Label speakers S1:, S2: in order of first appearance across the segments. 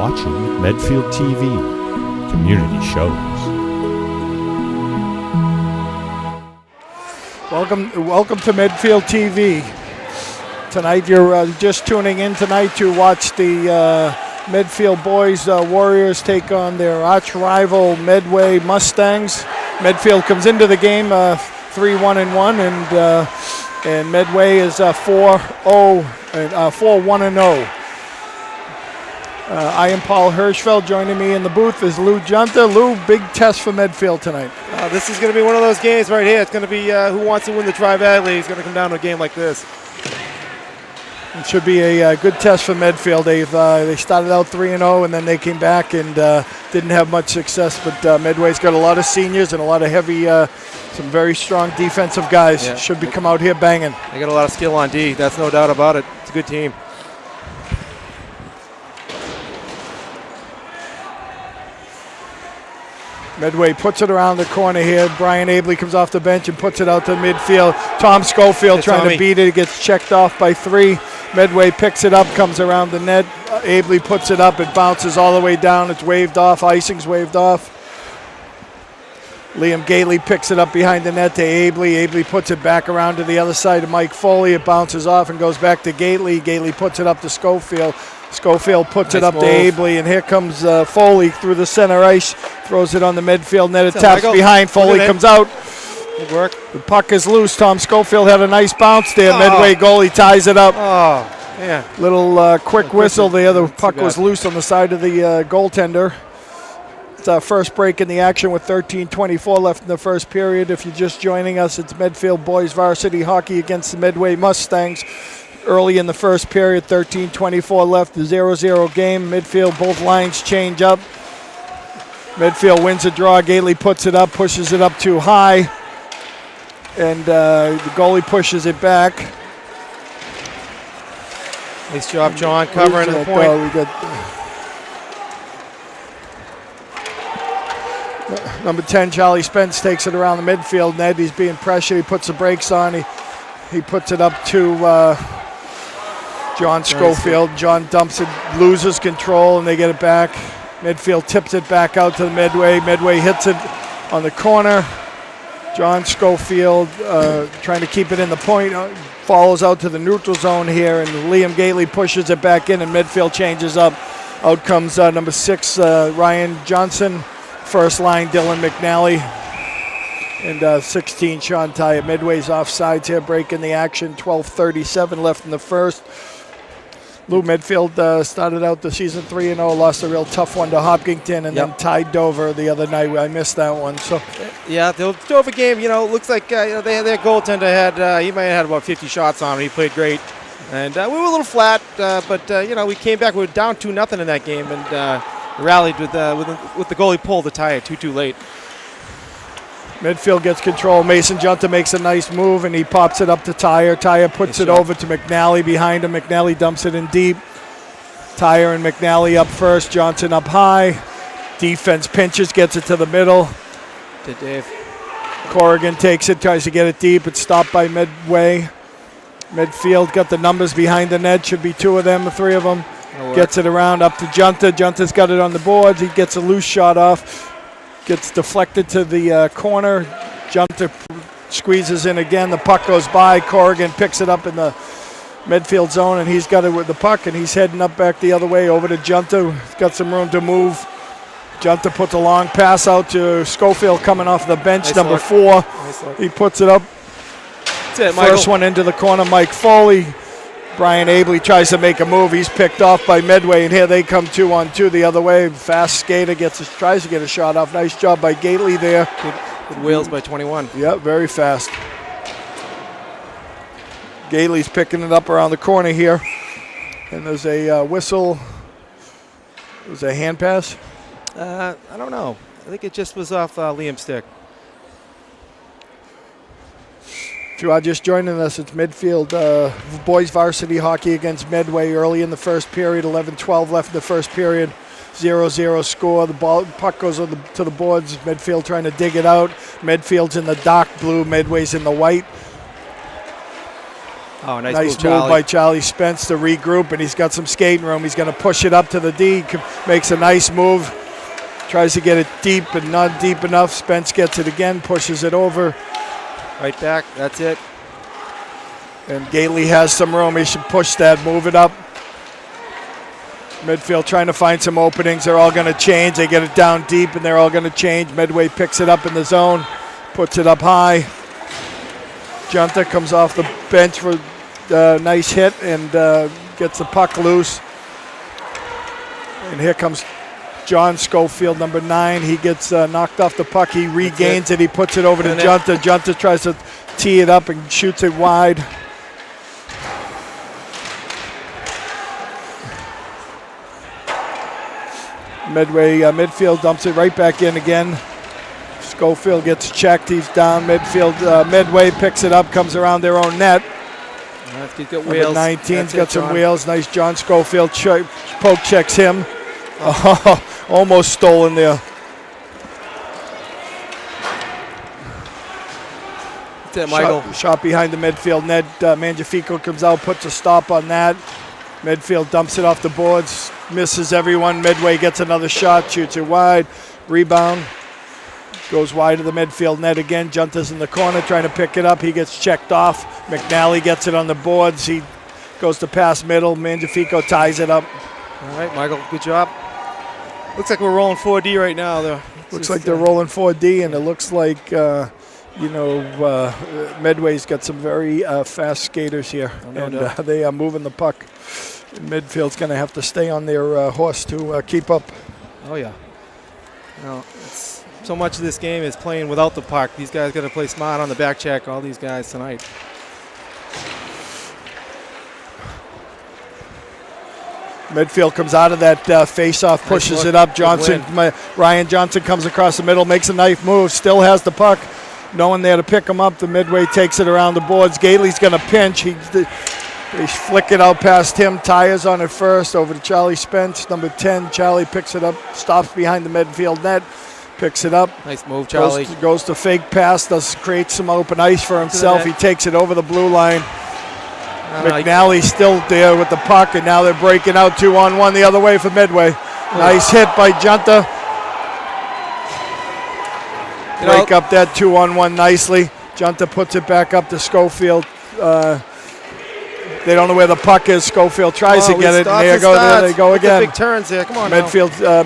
S1: watching Medfield TV, community shows.
S2: Welcome to Medfield TV. Tonight you're just tuning in tonight to watch the Medfield boys Warriors take on their arch rival Medway Mustangs. Medfield comes into the game 3-1-1, and Medway is 4-1-0. I am Paul Hirschfeld. Joining me in the booth is Lou Junta. Lou, big test for Medfield tonight.
S3: This is going to be one of those games right here. It's going to be who wants to win the Tri-Valley. It's going to come down to a game like this.
S2: It should be a good test for Medfield. They started out 3-0, and then they came back and didn't have much success. But Medway's got a lot of seniors and a lot of heavy, some very strong defensive guys. Yeah. Should be come out here banging.
S3: They got a lot of skill on D. That's no doubt about it. It's a good team.
S2: Medway puts it around the corner here. Brian Abley comes off the bench and puts it out to midfield. Tom Schofield trying to beat it. It gets checked off by 3. Medway picks it up, comes around the net. Abley puts it up. It bounces all the way down. It's waved off. Icing's waved off. Liam Gately picks it up behind the net to Abley. Abley puts it back around to the other side to Mike Foley. It bounces off and goes back to Gately. Gately puts it up to Schofield. Schofield puts it up to Abley, and here comes Foley through the center ice, throws it on the midfield net. It taps behind. Foley comes out.
S3: Good work.
S2: The puck is loose. Tom Schofield had a nice bounce there. Medway goalie ties it up.
S3: Oh, yeah.
S2: Little quick whistle there. The puck was loose on the side of the goaltender. It's our first break in the action with 13:24 left in the first period. If you're just joining us, it's Medfield boys varsity hockey against the Medway Mustangs. Early in the first period, 13:24 left, the 0-0 game. Midfield, both lines change up. Medfield wins a draw. Gately puts it up, pushes it up too high. And the goalie pushes it back.
S3: Nice job, John, covering the point.
S2: We got number 10, Charlie Spence, takes it around the midfield net. He's being pressured. He puts the brakes on. He puts it up to John Schofield. John dumps it, loses control, and they get it back. Midfield tips it back out to the Medway. Medway hits it on the corner. John Schofield trying to keep it in the point, follows out to the neutral zone here, and Liam Gately pushes it back in, and Medfield changes up. Out comes number 6, Ryan Johnson. First line, Dylan McNally. And 16, Sean Tyatt. Medway's offsides here, breaking the action. 12:37 left in the first. Lou, Medfield started out the season 3-0, lost a real tough one to Hopkinton, and then tied Dover the other night. I missed that one. So,
S3: yeah, the Dover game, looks like their goaltender had he might have had about 50 shots on him. He played great, and we were a little flat, but we came back. We were down 2-0 in that game, and rallied with the goalie pull to tie it too late.
S2: Midfield gets control. Mason Junta makes a nice move, and he pops it up to Tyre. Tyre puts it over to McNally behind him. McNally dumps it in deep. Tyre and McNally up first. Johnson up high. Defense pinches, gets it to the middle.
S3: To Dave.
S2: Corrigan takes it, tries to get it deep. It's stopped by Medway. Midfield got the numbers behind the net. Should be 2 of them or 3 of them. Gets it around up to Junta. Junta's got it on the boards. He gets a loose shot off. Gets deflected to the corner. Junta squeezes in again. The puck goes by. Corrigan picks it up in the midfield zone, and he's got it with the puck, and he's heading up back the other way over to Junta. He's got some room to move. Junta puts a long pass out to Schofield coming off the bench, nice number 4. Nice. He puts it up.
S3: That's it,
S2: First one into the corner, Mike Foley. Brian Abley tries to make a move. He's picked off by Medway, and here they come 2-on-2 the other way. Fast skater tries to get a shot off. Nice job by Gately there.
S3: Good wheels by 21.
S2: Yep, very fast. Gately's picking it up around the corner here. And there's a whistle. Was it a hand pass?
S3: I don't know. I think it just was off Liam's stick.
S2: If you are just joining us, it's Medfield boys varsity hockey against Medway early in the first period. 11-12 left in the first period. 0-0 score. The puck goes to the boards. Medfield trying to dig it out. Medfield's in the dark blue. Medway's in the white.
S3: Oh,
S2: nice move by Charlie Spence to regroup, and he's got some skating room. He's going to push it up to the D. Makes a nice move. Tries to get it deep and not deep enough. Spence gets it again, pushes it over.
S3: Right back. That's it.
S2: And Gately has some room. He should push that, move it up. Medfield trying to find some openings. They're all going to change. They get it down deep, and they're all going to change. Medway picks it up in the zone, puts it up high. Junta comes off the bench for a nice hit and gets the puck loose. And here comes John Schofield, number 9. He gets knocked off the puck. He regains it. He puts it over to Junta. Junta tries to tee it up and shoots it wide. Midfield dumps it right back in again. Schofield gets checked. He's down. Medway picks it up, comes around their own net.
S3: He's got wheels.
S2: 19's got some wheels. Nice John Schofield poke checks him. Oh, almost stolen there.
S3: That's it, Michael.
S2: Shot behind the midfield net. Mangiafico comes out, puts a stop on that. Medfield dumps it off the boards, misses everyone. Medway gets another shot, shoots it wide. Rebound. Goes wide of the midfield net again. Junta's in the corner trying to pick it up. He gets checked off. McNally gets it on the boards. He goes to pass middle. Mangiafico ties it up.
S3: All right, Michael, good job. Looks like we're rolling 4D right now, though.
S2: Looks like they're rolling 4D, and it looks like, Medway's got some very fast skaters here. They are moving the puck. Midfield's going to have to stay on their horse to keep up.
S3: Oh, yeah. So much of this game is playing without the puck. These guys got to play smart on the back check, all these guys tonight.
S2: Medfield comes out of that face-off, pushes it up. Ryan Johnson comes across the middle, makes a nice move, still has the puck. No one there to pick him up. The Medway takes it around the boards. Gately's going to pinch. They flick it out past him. Tires on it first, over to Charlie Spence, number 10. Charlie picks it up, stops behind the Medfield net, picks it up.
S3: Nice move, Charlie.
S2: Goes to fake pass, creates some open ice for himself. He takes it over the blue line. McNally's still there with the puck, and now they're breaking out 2-on-1 the other way for Medway. Nice hit by Junta. Break up that 2-on-1 nicely. Junta puts it back up to Schofield. They don't know where the puck is. Schofield tries to get it, and there they go again.
S3: Big turns here. Come on.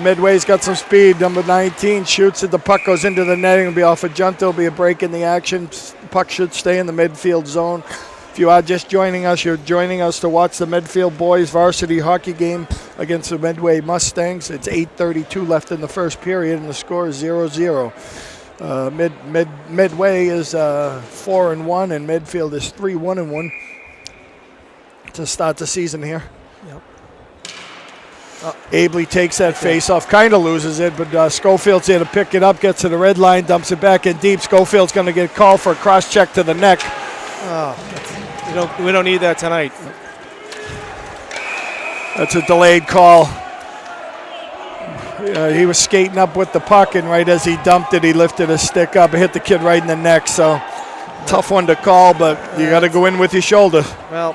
S2: Midway's got some speed. Number 19 shoots it. The puck goes into the netting. It'll be off of Junta. It'll be a break in the action. The puck should stay in the midfield zone. If you are just joining us, you're joining us to watch the Medfield boys varsity hockey game against the Medway Mustangs. It's 8:32 left in the first period, and the score is 0-0. Medway is 4-1, and Medfield is 3-1-1 to start the season here.
S3: Yep.
S2: Abley takes that face off, kind of loses it, but Schofield's there to pick it up, gets to the red line, dumps it back in deep. Schofield's going to get called for a cross check to the neck.
S3: We don't need that tonight.
S2: That's a delayed call. He was skating up with the puck, and right as he dumped it, he lifted his stick up and hit the kid right in the neck. So tough one to call, but you got to go in with your shoulder.
S3: Well,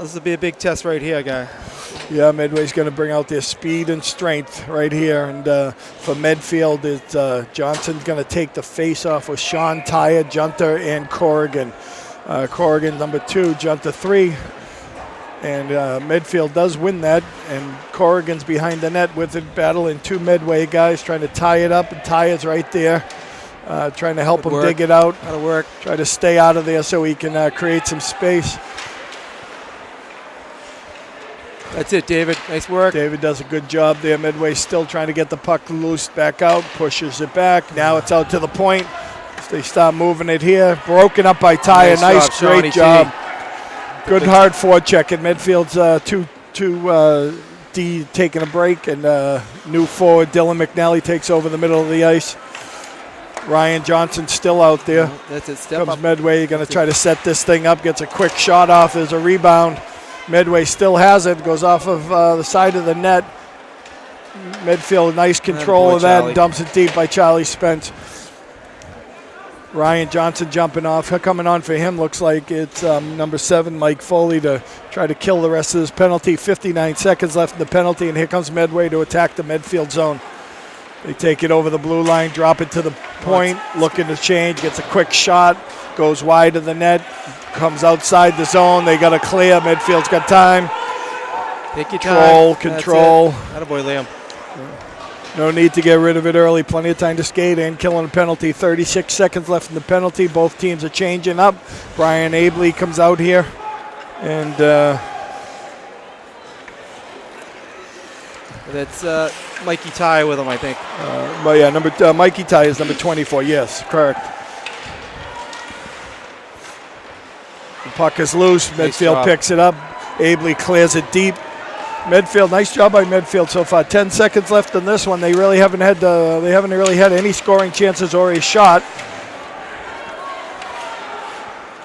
S3: this will be a big test right here, guy.
S2: Yeah, Medway's going to bring out their speed and strength right here. And for Medfield, Johnson's going to take the face-off with Sean, Taya, Junta, and Corrigan. Corrigan, number 2, Junta, 3. And Medfield does win that. And Corrigan's behind the net with it, battling 2 Medway guys, trying to tie it up. And Taya's right there, trying to help him dig it out.
S3: That'll work.
S2: Try to stay out of there so he can create some space.
S3: That's it, David. Nice work.
S2: David does a good job there. Medway still trying to get the puck loose back out, pushes it back. Now it's out to the point. They start moving it here. Broken up by Taya. Nice great job. Good hard forecheck. And Medfield's 2 D taking a break. And new forward, Dylan McNally, takes over the middle of the ice. Ryan Johnson still out there.
S3: That's it. Step
S2: Comes
S3: up.
S2: Medway. Going to try to set this thing up. Gets a quick shot off. There's a rebound. Medway still has it, goes off of the side of the net. Medfield, nice control of that, and dumps it deep by Charlie Spence. Ryan Johnson jumping off. Coming on for him looks like it's number 7, Mike Foley, to try to kill the rest of this penalty. 59 seconds left in the penalty, and here comes Medway to attack the Medfield zone. They take it over the blue line, drop it to the point, looking to change, gets a quick shot, goes wide of the net, comes outside the zone. They got to clear. Medfield's got time.
S3: Take your time.
S2: Control.
S3: Attaboy, Liam.
S2: No need to get rid of it early. Plenty of time to skate in. Killing a penalty. 36 seconds left in the penalty. Both teams are changing up. Brian Abley comes out here. And
S3: that's Mikey Ty with him, I think.
S2: But yeah, Mikey Ty is number 24. Yes, correct. The puck is loose. Medfield picks it up. Abley clears it deep. Medfield, nice job by Medfield so far. 10 seconds left in this one. They really haven't had any scoring chances or a shot.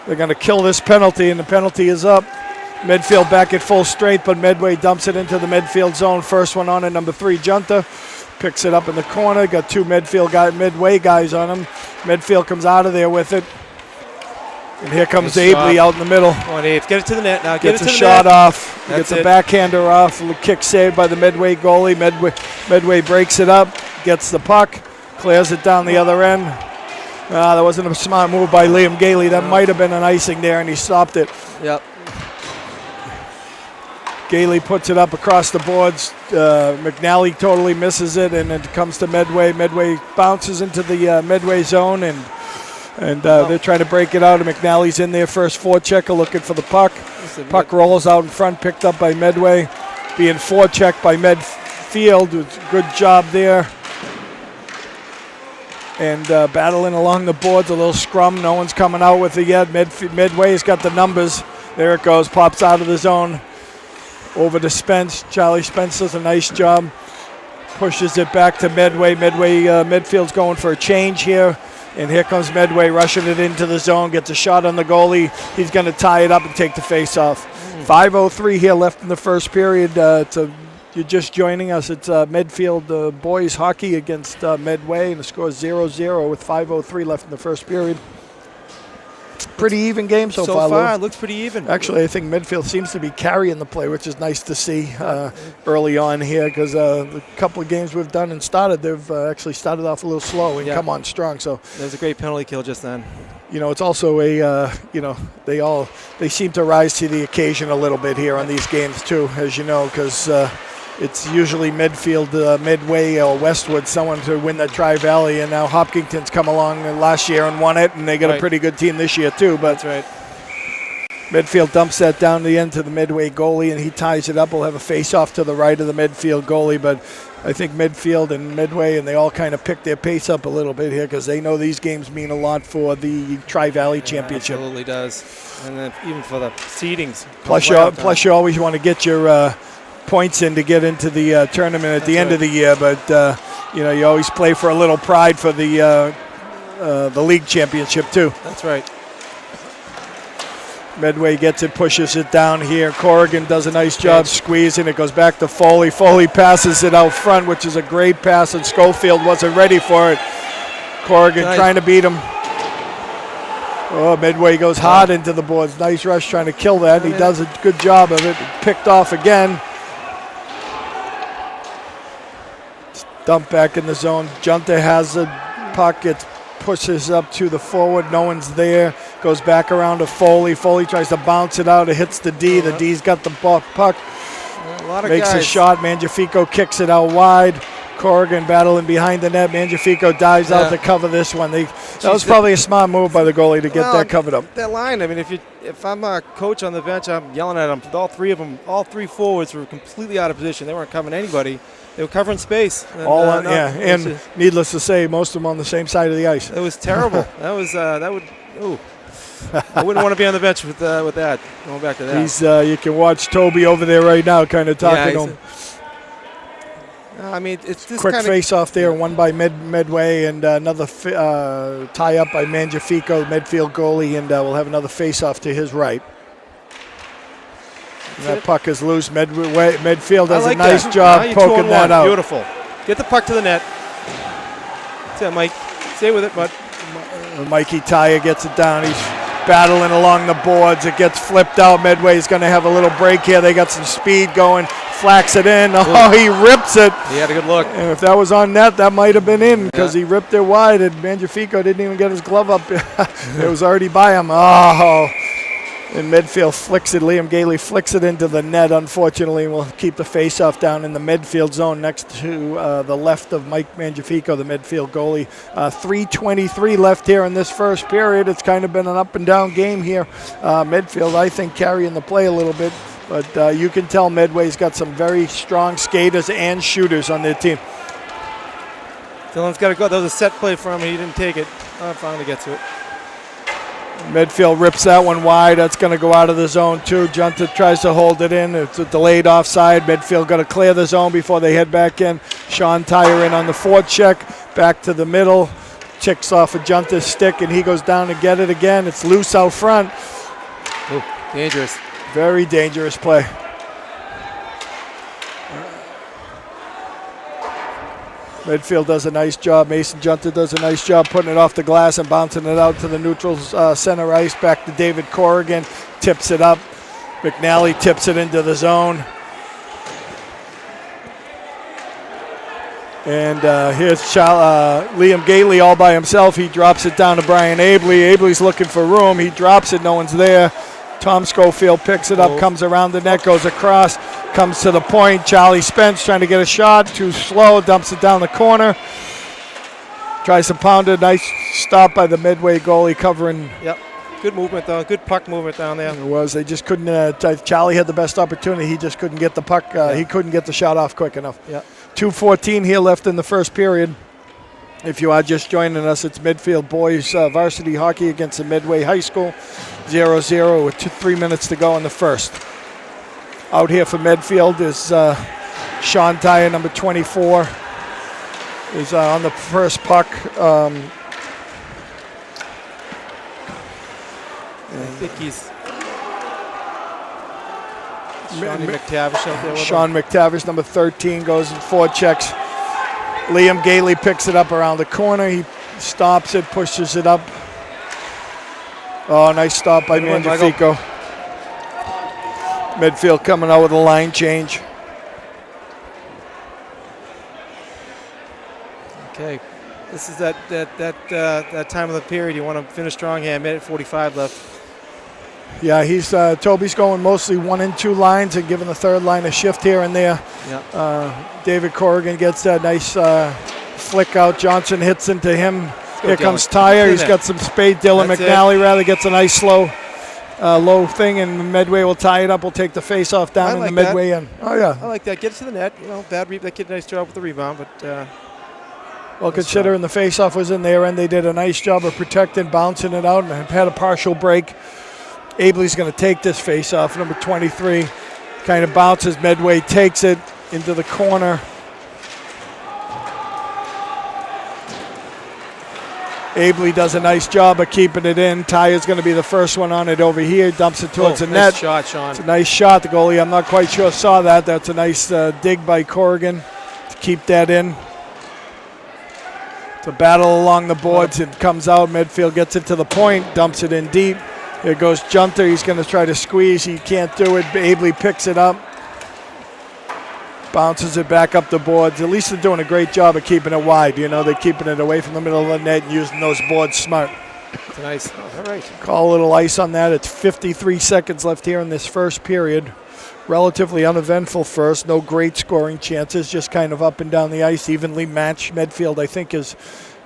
S2: They're going to kill this penalty, and the penalty is up. Medfield back at full strength, but Medway dumps it into the Medfield zone. First one on at number 3, Junta. Picks it up in the corner. Got 2 Medway guys on him. Medfield comes out of there with it. And here comes Abley out in the middle.
S3: Come on, Abe. Get it to the net now.
S2: Gets a shot off. Gets a backhander off. A kick saved by the Medway goalie. Medway breaks it up. Gets the puck. Clears it down the other end. That wasn't a smart move by Liam Gailey. That might have been an icing there, and he stopped it.
S3: Yep.
S2: Gailey puts it up across the boards. McNally totally misses it, and it comes to Medway. Medway bounces into the Medway zone, and they're trying to break it out, and McNally's in there. First forechecker looking for the puck. Puck rolls out in front, picked up by Medway. Being forechecked by Medfield. Good job there. And battling along the boards, a little scrum. No one's coming out with it yet. Medway's got the numbers. There it goes, pops out of the zone. Over to Spence. Charlie Spence does a nice job. Pushes it back to Medway. Medfield's going for a change here. And here comes Medway rushing it into the zone. Gets a shot on the goalie. He's going to tie it up and take the face-off. 5:03 here left in the first period. You're just joining us. It's Medfield boys hockey against Medway. And the score is 0-0 with 5:03 left in the first period. Pretty even game so far.
S3: So far, it looks pretty even.
S2: Actually, I think Medfield seems to be carrying the play, which is nice to see early on here, because the couple of games we've done and started, they've actually started off a little slow and come on strong. So
S3: there's a great penalty kill just then.
S2: It's also they seem to rise to the occasion a little bit here on these games too, as you know, because it's usually Medfield, Medway, or Westwood, someone to win that Tri-Valley, and now Hopkinton's come along last year and won it, and they got a pretty good team this year too. But
S3: that's right.
S2: Medfield dumps that down the end to the Medway goalie, and he ties it up. We'll have a face-off to the right of the Medfield goalie, but I think Medfield and Medway, and they all kind of pick their pace up a little bit here, because they know these games mean a lot for the Tri-Valley Championship.
S3: Absolutely does, and then even for the seedings.
S2: Plus, you always want to get your points in to get into the tournament at the end of the year, but you always play for a little pride for the league championship too.
S3: That's right.
S2: Medway gets it, pushes it down here. Corrigan does a nice job squeezing. It goes back to Foley. Foley passes it out front, which is a great pass, and Schofield wasn't ready for it. Corrigan trying to beat him. Oh, Medway goes hard into the boards. Nice rush trying to kill that. He does a good job of it. Picked off again. Dump back in the zone. Junta has the puck. It pushes up to the forward. No one's there. Goes back around to Foley. Foley tries to bounce it out. It hits the D. The D's got the puck. Makes a shot. Mangiafico kicks it out wide. Corrigan battling behind the net. Mangiafico dives out to cover this one. That was probably a smart move by the goalie to get that covered up.
S3: That line, I mean, if I'm a coach on the bench, I'm yelling at them. All three forwards were completely out of position. They weren't covering anybody. They were covering space. And,
S2: and needless to say, most of them on the same side of the ice.
S3: It was terrible. I wouldn't want to be on the bench with that. Going back to that.
S2: You can watch Toby over there right now, kind of talking to him.
S3: I mean, it's this
S2: quick face-off there, one by Medway, and another tie-up by Mangiafico, Medfield goalie, and we'll have another face-off to his right. And that puck is loose. Medfield does a nice job poking that out.
S3: Beautiful. Get the puck to the net. That's it, Mike. Stay with it, bud.
S2: Mikey Tyer gets it down. He's battling along the boards. It gets flipped out. Medway's going to have a little break here. They got some speed going. Flacks it in. Oh, he rips it.
S3: He had a good look.
S2: And if that was on net, that might have been in because he ripped it wide, and Mangiafico didn't even get his glove up. It was already by him. Oh. And Medfield flicks it. Liam Gailey flicks it into the net, unfortunately. We'll keep the face-off down in the Medfield zone next to the left of Mike Mangiafico, the Medfield goalie. 3:23 left here in this first period. It's kind of been an up-and-down game here. Medfield, I think, carrying the play a little bit. But you can tell Medway's got some very strong skaters and shooters on their team.
S3: Dylan's got to go. That was a set play for him. He didn't take it. Finally gets to it.
S2: Medfield rips that one wide. That's going to go out of the zone too. Junta tries to hold it in. It's a delayed offside. Medfield got to clear the zone before they head back in. Sean Tyer in on the forecheck. Back to the middle. Checks off of Junta's stick, and he goes down to get it again. It's loose out front.
S3: Ooh, dangerous.
S2: Very dangerous play. Medfield does a nice job. Mason Junta does a nice job putting it off the glass and bouncing it out to the neutral center ice. Back to David Corrigan. Tips it up. McNally tips it into the zone. And here's Liam Gailey all by himself. He drops it down to Brian Abley. Abley's looking for room. He drops it. No one's there. Tom Schofield picks it up, comes around the net, goes across, comes to the point. Charlie Spence trying to get a shot. Too slow. Dumps it down the corner. Tries to pound it. Nice stop by the Medway goalie covering.
S3: Yep. Good movement, though. Good puck movement down there.
S2: It was. They just couldn't. Charlie had the best opportunity. He just couldn't get the puck. He couldn't get the shot off quick enough.
S3: Yep.
S2: 2:14 here left in the first period. If you are just joining us, it's Medfield boys varsity hockey against the Medway High School. 0-0 with 3 minutes to go in the first. Out here for Medfield is Sean Tyer, number 24. Is on the first puck.
S3: I think he's Sean McTavish out there with
S2: Sean McTavish, number 13, goes and forechecks. Liam Gailey picks it up around the corner. He stops it, pushes it up. Oh, nice stop by Mangiafico. Medfield coming out with a line change.
S3: Okay, this is that time of the period you want to finish strong here. Minute 45 left.
S2: Yeah, he's Toby's going mostly 1 and 2 lines and giving the third line a shift here and there.
S3: Yep.
S2: David Corrigan gets that nice flick out. Johnson hits into him. Here comes
S3: Dylan.
S2: Tyer. He's got some spade. Dylan
S3: That's
S2: McNally gets a nice slow low thing, and Medway will tie it up. We'll take the face off down in the Medway end. Oh yeah,
S3: I like that. Get it to the net. You know, that kid did a nice job with the rebound, but.
S2: Well, considering the face-off was in their end, they did a nice job of protecting, bouncing it out, and had a partial break. Abley's going to take this face-off, number 23. Kind of bounces. Medway takes it into the corner. Abley does a nice job of keeping it in. Tyer's going to be the first one on it over here. Dumps it towards the net.
S3: Nice shot, Sean.
S2: It's a nice shot. The goalie, I'm not quite sure, saw that. That's a nice dig by Corrigan to keep that in. It's a battle along the boards. It comes out. Medfield gets it to the point, dumps it in deep. Here goes Junter. He's going to try to squeeze. He can't do it. Abley picks it up. Bounces it back up the boards. At least they're doing a great job of keeping it wide. You know, they're keeping it away from the middle of the net and using those boards smart.
S3: It's nice. All right.
S2: Call a little ice on that. It's 53 seconds left here in this first period. Relatively uneventful first. No great scoring chances. Just kind of up and down the ice. Evenly matched. Medfield, I think, is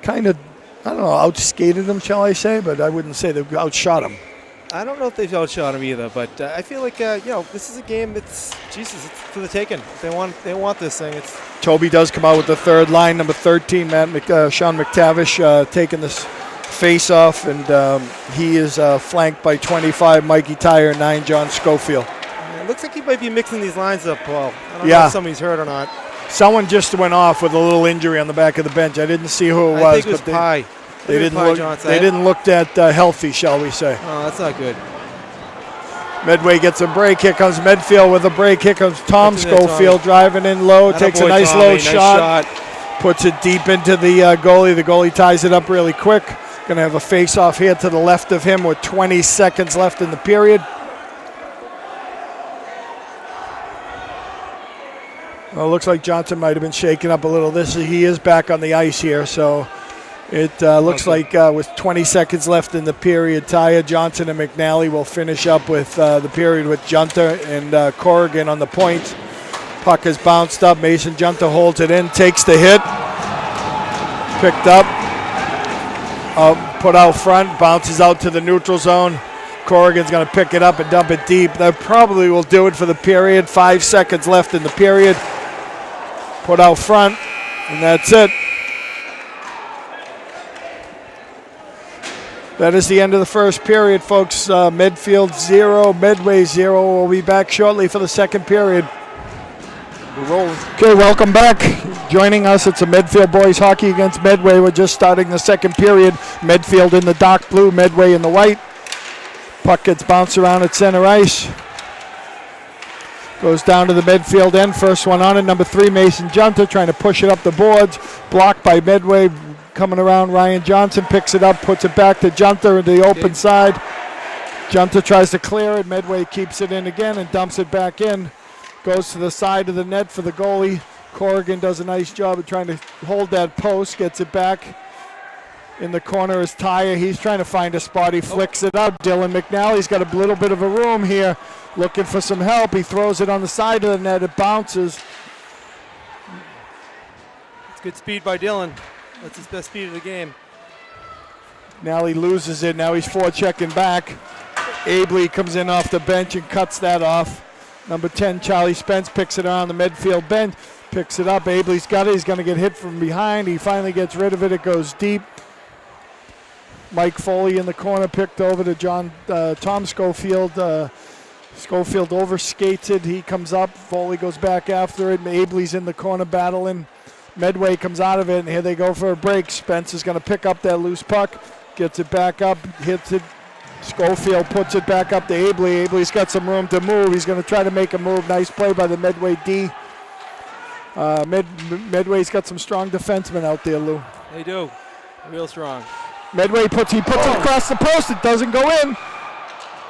S2: kind of, I don't know, outskated them, shall I say? But I wouldn't say they've outshot them.
S3: I don't know if they've outshot him either, but I feel like this is a game that's it's for the taking. They want this thing. It's
S2: Toby does come out with the third line, number 13, Sean McTavish taking this face-off, and he is flanked by 25, Mikey Tyer, 9, John Schofield.
S3: It looks like he might be mixing these lines up, Paul. I don't know if somebody's hurt or not.
S2: Someone just went off with a little injury on the back of the bench. I didn't see who it was.
S3: I think it was Pye.
S2: They didn't look that healthy, shall we say.
S3: Oh, that's not good.
S2: Medway gets a break. Here comes Medfield with a break. Here comes Tom Schofield driving in low. Takes a nice low shot. Puts it deep into the goalie. The goalie ties it up really quick. Going to have a face-off here to the left of him with 20 seconds left in the period. Well, it looks like Johnson might have been shaken up a little. He is back on the ice here, so it looks like with 20 seconds left in the period, Taya, Johnson, and McNally will finish up with the period with Junta and Corrigan on the point. Puck is bounced up. Mason Junta holds it in, takes the hit. Picked up. Put out front, bounces out to the neutral zone. Corrigan's going to pick it up and dump it deep. That probably will do it for the period. 5 seconds left in the period. Put out front, and that's it. That is the end of the first period, folks. Medfield 0, Medway 0. We'll be back shortly for the second period. Okay, welcome back. Joining us, it's a Medfield boys hockey against Medway. We're just starting the second period. Medfield in the dark blue, Medway in the white. Puck gets bounced around at center ice. Goes down to the Medfield end. First one on it, number 3, Mason Junta, trying to push it up the boards. Blocked by Medway. Coming around, Ryan Johnson picks it up, puts it back to Junta in the open side. Junta tries to clear it. Medway keeps it in again and dumps it back in. Goes to the side of the net for the goalie. Corrigan does a nice job of trying to hold that post, gets it back. In the corner is Taya. He's trying to find a spot. He flicks it out. Dylan McNally's got a little bit of a room here, looking for some help. He throws it on the side of the net. It bounces.
S3: It's good speed by Dylan. That's his best speed of the game.
S2: Now he loses it. Now he's forechecking back. Abley comes in off the bench and cuts that off. Number 10, Charlie Spence, picks it around the Medfield bench. Picks it up. Abley's got it. He's going to get hit from behind. He finally gets rid of it. It goes deep. Mike Foley in the corner, picked over to Tom Schofield. Schofield overskates it. He comes up. Foley goes back after it. Abley's in the corner battling. Medway comes out of it, and here they go for a break. Spence is going to pick up that loose puck. Gets it back up. Hits it. Schofield puts it back up to Abley. Abley's got some room to move. He's going to try to make a move. Nice play by the Medway D. Medway's got some strong defensemen out there, Lou.
S3: They do. Real strong.
S2: Medway puts it across the post. It doesn't go in.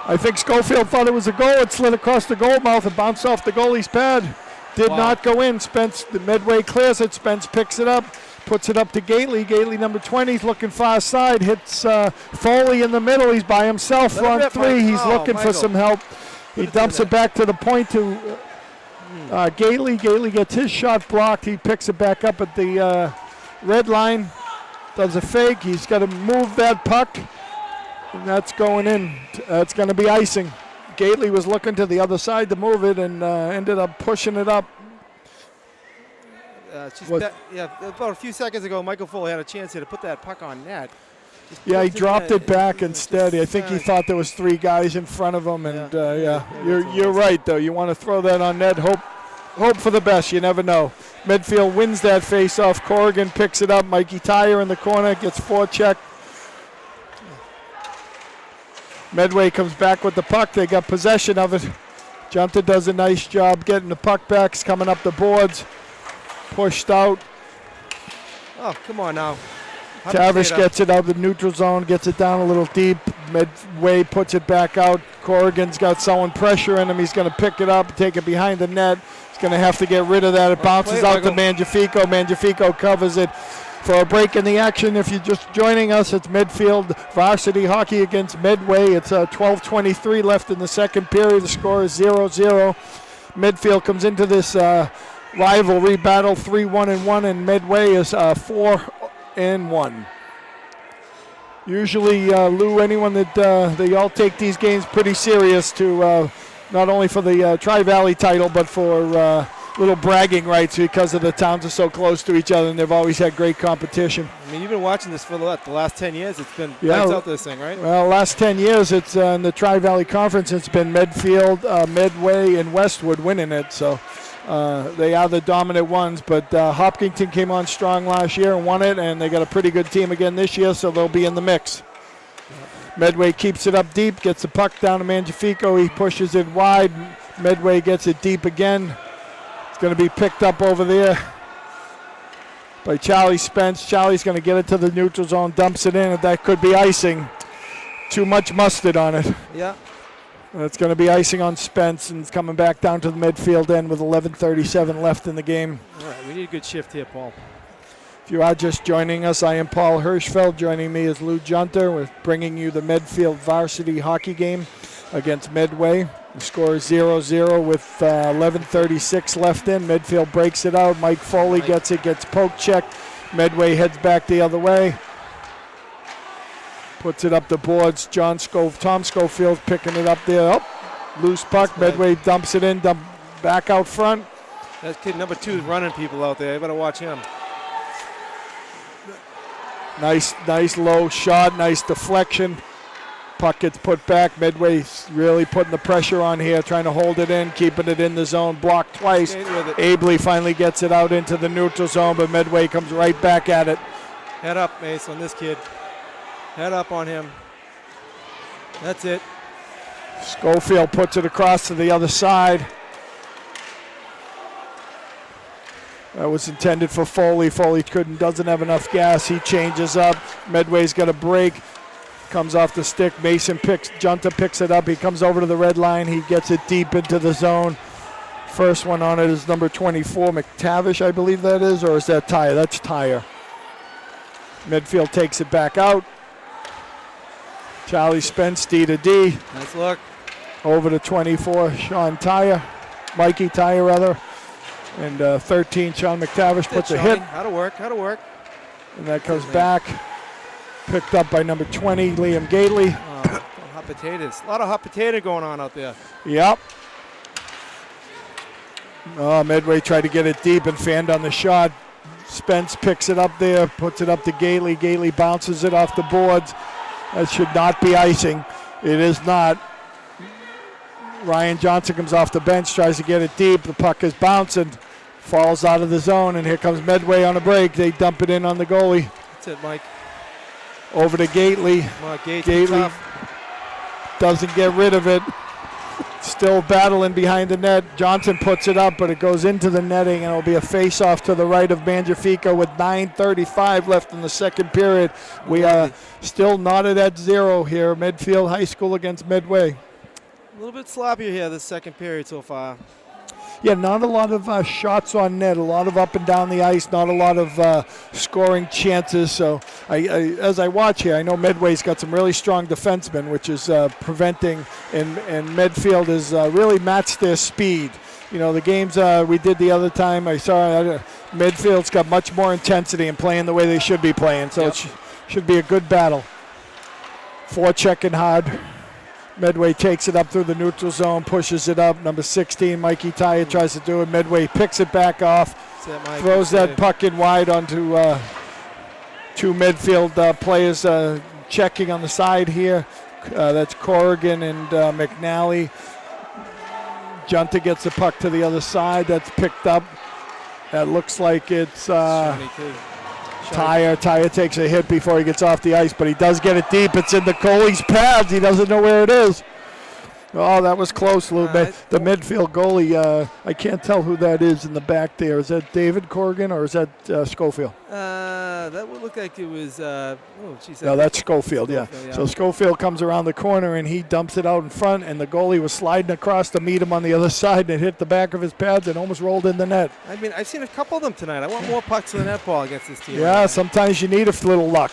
S2: I think Schofield thought it was a goal. It slid across the goal mouth and bounced off the goalie's pad. Did not go in. The Medway clears it. Spence picks it up, puts it up to Gately. Gately, number 20, he's looking far side. Hits Foley in the middle. He's by himself on 3. He's looking for some help. He dumps it back to the point to Gately. Gately gets his shot blocked. He picks it back up at the red line. Does a fake. He's got to move that puck. And that's going in. That's going to be icing. Gately was looking to the other side to move it and ended up pushing it up.
S3: About a few seconds ago, Michael Foley had a chance here to put that puck on net.
S2: Yeah, he dropped it back instead. I think he thought there was 3 guys in front of him, and you're right though. You want to throw that on net. Hope for the best. You never know. Medfield wins that face-off. Corrigan picks it up. Mikey Tyer in the corner gets forechecked. Medway comes back with the puck. They got possession of it. Junta does a nice job getting the puck back. It's coming up the boards. Pushed out.
S3: Oh, come on now.
S2: Tavish gets it out of the neutral zone, gets it down a little deep. Medway puts it back out. Corrigan's got someone pressuring him. He's going to pick it up, take it behind the net. He's going to have to get rid of that. It bounces out to Mangiafico. Mangiafico covers it. For a break in the action, if you're just joining us, it's Medfield varsity hockey against Medway. It's 12:23 left in the second period. The score is 0-0. Medfield comes into this rivalry battle 3-1-1, and Medway is 4-1. Usually, Lou, anyone that they all take these games pretty serious to not only for the Tri-Valley title, but for little bragging rights because of the towns are so close to each other, and they've always had great competition.
S3: I mean, you've been watching this for the last 10 years. It's been lights out this thing, right?
S2: Well, last 10 years, it's in the Tri-Valley Conference. It's been Medfield, Medway, and Westwood winning it. So they are the dominant ones. But Hopkinton came on strong last year and won it, and they got a pretty good team again this year, so they'll be in the mix. Medway keeps it up deep, gets the puck down to Mangiafico. He pushes it wide. Medway gets it deep again. It's going to be picked up over there. by Charlie Spence. Charlie's going to get it to the neutral zone, dumps it in, and that could be icing. Too much mustard on it.
S3: Yeah.
S2: It's going to be icing on Spence, and it's coming back down to the midfield end with 11:37 left in the game.
S3: All right, we need a good shift here, Paul.
S2: If you are just joining us, I am Paul Hirschfeld. Joining me is Lou Junter. We're bringing you the Medfield varsity hockey game against Medway. The score is 0-0 with 11:36 left in. Medfield breaks it out. Mike Foley gets it, gets poke checked. Medway heads back the other way. Puts it up the boards. Tom Schofield picking it up there. Oh, loose puck. Medway dumps it in, back out front.
S3: That kid number 2 is running people out there. You better watch him.
S2: Nice low shot, nice deflection. Puck gets put back. Medway's really putting the pressure on here, trying to hold it in, keeping it in the zone. Blocked twice. Abley finally gets it out into the neutral zone, but Medway comes right back at it.
S3: Head up, Mace, on this kid. Head up on him. That's it.
S2: Schofield puts it across to the other side. That was intended for Foley. Foley doesn't have enough gas. He changes up. Medway's got a break. Comes off the stick. Junta picks it up. He comes over to the red line. He gets it deep into the zone. First one on it is number 24, McTavish, I believe that is, or is that Tyre? That's Tyre. Medfield takes it back out. Charlie Spence, D to D.
S3: Nice look.
S2: Over to 24, Sean Tyre. Mikey Tyre, rather. And 13, Sean McTavish puts a hit.
S3: How to work.
S2: And that comes back. Picked up by number 20, Liam Gately.
S3: Hot potatoes. A lot of hot potato going on out there.
S2: Yep. Medway tried to get it deep and fanned on the shot. Spence picks it up there, puts it up to Gately. Gately bounces it off the boards. That should not be icing. It is not. Ryan Johnson comes off the bench, tries to get it deep. The puck is bouncing, falls out of the zone, and here comes Medway on a break. They dump it in on the goalie.
S3: That's it, Mike.
S2: Over to Gately.
S3: Come on,
S2: Gately doesn't get rid of it. Still battling behind the net. Johnson puts it up, but it goes into the netting, and it'll be a face-off to the right of Mangiafico with 9:35 left in the second period. We are still knotted at 0 here. Medfield High School against Medway.
S3: A little bit sloppier here this second period so far.
S2: Yeah, not a lot of shots on net, a lot of up and down the ice, not a lot of scoring chances. So as I watch here, I know Medway's got some really strong defensemen, which is preventing, and Medfield has really matched their speed. You know, the games we did the other time, I saw Medfield's got much more intensity and playing the way they should be playing. So it should be a good battle. Forechecking hard. Medway takes it up through the neutral zone, pushes it up. Number 16, Mikey Tyre tries to do it. Medway picks it back off, throws that puck in wide onto two Medfield players checking on the side here. That's Corrigan and McNally. Junta gets the puck to the other side. That's picked up. That looks like it's Tyre. Tyre takes a hit before he gets off the ice, but he does get it deep. It's in the goalie's pads. He doesn't know where it is. Oh, that was close, Lou. The midfield goalie, I can't tell who that is in the back there. Is that David Corrigan or is that Schofield?
S3: That would look like it was,
S2: no, that's Schofield, yeah. So Schofield comes around the corner and he dumps it out in front, and the goalie was sliding across to meet him on the other side and hit the back of his pads and almost rolled in the net.
S3: I mean, I've seen a couple of them tonight. I want more pucks to the net ball against this team.
S2: Yeah, sometimes you need a little luck.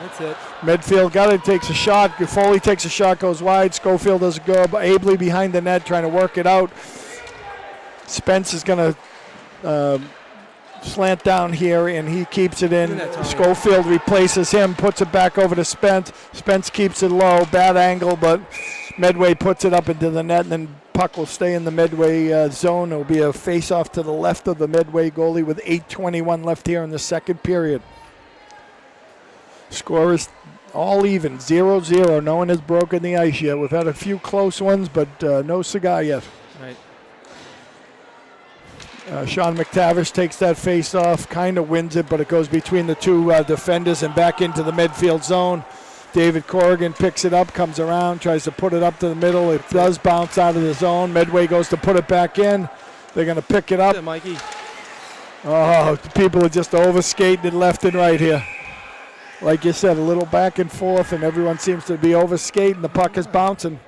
S3: That's it.
S2: Medfield got it, takes a shot. Foley takes a shot, goes wide. Schofield does go Abley behind the net, trying to work it out. Spence is going to slant down here, and he keeps it in. Schofield replaces him, puts it back over to Spence. Spence keeps it low, bad angle, but Medway puts it up into the net, and then puck will stay in the Medway zone. It will be a face-off to the left of the Medway goalie with 8:21 left here in the second period. Score is all even, 0-0. No one has broken the ice yet. We've had a few close ones, but no cigar yet.
S3: Right.
S2: Sean McTavish takes that face off, kind of wins it, but it goes between the two defenders and back into the midfield zone. David Corrigan picks it up, comes around, tries to put it up to the middle. It does bounce out of the zone. Medway goes to put it back in. They're going to pick it up.
S3: Mikey.
S2: Oh, people are just over-skating left and right here. Like you said, a little back and forth, and everyone seems to be over-skating. The puck is bouncing.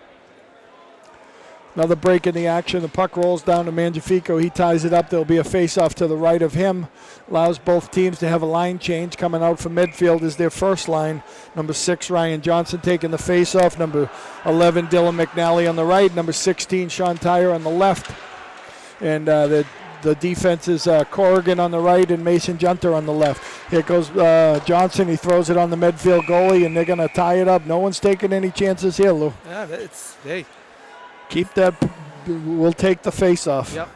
S2: Another break in the action. The puck rolls down to Mangiafico. He ties it up. There'll be a face-off to the right of him. Allows both teams to have a line change. Coming out from Medfield is their first line. Number 6, Ryan Johnson taking the face-off. Number 11, Dylan McNally on the right. Number 16, Sean Tyre on the left. And the defense is Corrigan on the right and Mason Junter on the left. Here goes Johnson. He throws it on the Medfield goalie, and they're going to tie it up. No one's taking any chances here, Lou.
S3: Yeah, it's hey.
S2: Keep that. We'll take the face-off.
S3: Yep.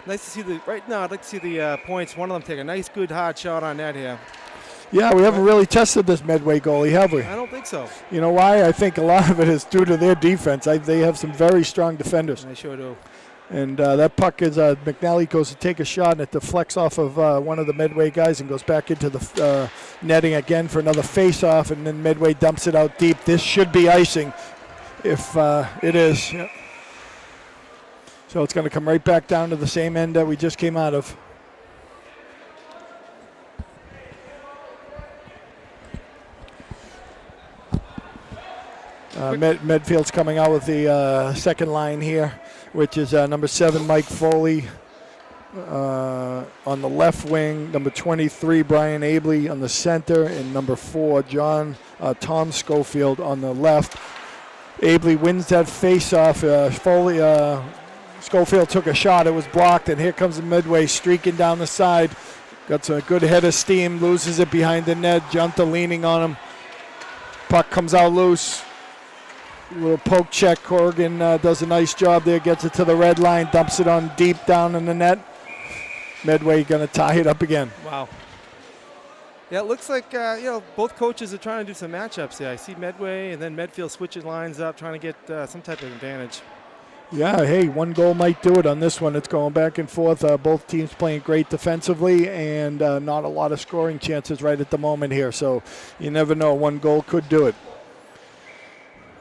S3: Nice to see right now. I'd like to see the points. One of them take a nice, good, hard shot on net here.
S2: Yeah, we haven't really tested this Medway goalie, have we?
S3: I don't think so.
S2: You know why? I think a lot of it is due to their defense. They have some very strong defenders.
S3: I sure do.
S2: And that puck is McNally goes to take a shot, and it deflects off of one of the Medway guys and goes back into the netting again for another face-off, and then Medway dumps it out deep. This should be icing if it is. Yep. So it's going to come right back down to the same end that we just came out of. Medfield's coming out with the second line here, which is number 7, Mike Foley on the left wing, number 23, Brian Abley on the center, and number 4, Tom Schofield on the left. Abley wins that face-off. Schofield took a shot. It was blocked, and here comes the Medway streaking down the side. Got some good head of steam, loses it behind the net. Junta leaning on him. Puck comes out loose. A little poke check. Corrigan does a nice job there, gets it to the red line, dumps it on deep down in the net. Medway going to tie it up again.
S3: Wow. Yeah, it looks like both coaches are trying to do some matchups here. I see Medway and then Medfield switching lines up, trying to get some type of advantage.
S2: Yeah, hey, one goal might do it on this one. It's going back and forth. Both teams playing great defensively, and not a lot of scoring chances right at the moment here. So you never know. One goal could do it.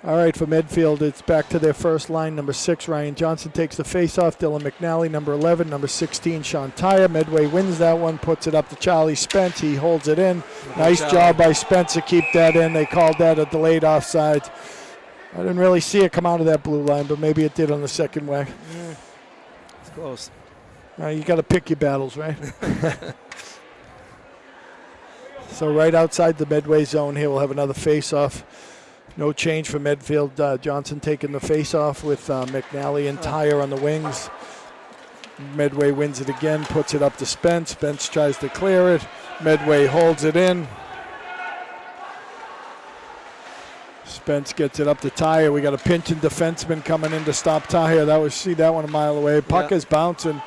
S2: All right, for Medfield, it's back to their first line. Number 6, Ryan Johnson takes the face-off. Dylan McNally, number 11. Number 16, Sean Tyre. Medway wins that one, puts it up to Charlie Spence. He holds it in. Nice job by Spence to keep that in. They called that a delayed offside. I didn't really see it come out of that blue line, but maybe it did on the second way.
S3: Yeah, it's close.
S2: You got to pick your battles, right? So right outside the Medway zone here, we'll have another face-off. No change for Medfield. Johnson taking the face-off with McNally and Tyre on the wings. Medway wins it again, puts it up to Spence. Spence tries to clear it. Medway holds it in. Spence gets it up to Tyre. We got a pinching defenseman coming in to stop Tyre. See that one a mile away. Puck is bouncing.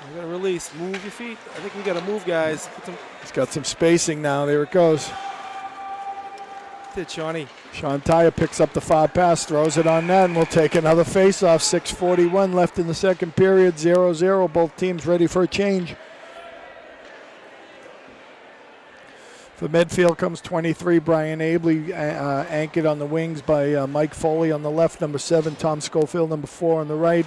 S3: We got to release. Move your feet. I think we got to move, guys.
S2: It's got some spacing now. There it goes.
S3: Did Shawnee.
S2: Sean Tyre picks up the far pass, throws it on net, and we'll take another face-off. 6:41 left in the second period. 0-0. Both teams ready for a change. For Medfield comes 23, Brian Abley, anchored on the wings by Mike Foley on the left, number 7, Tom Schofield, number 4 on the right,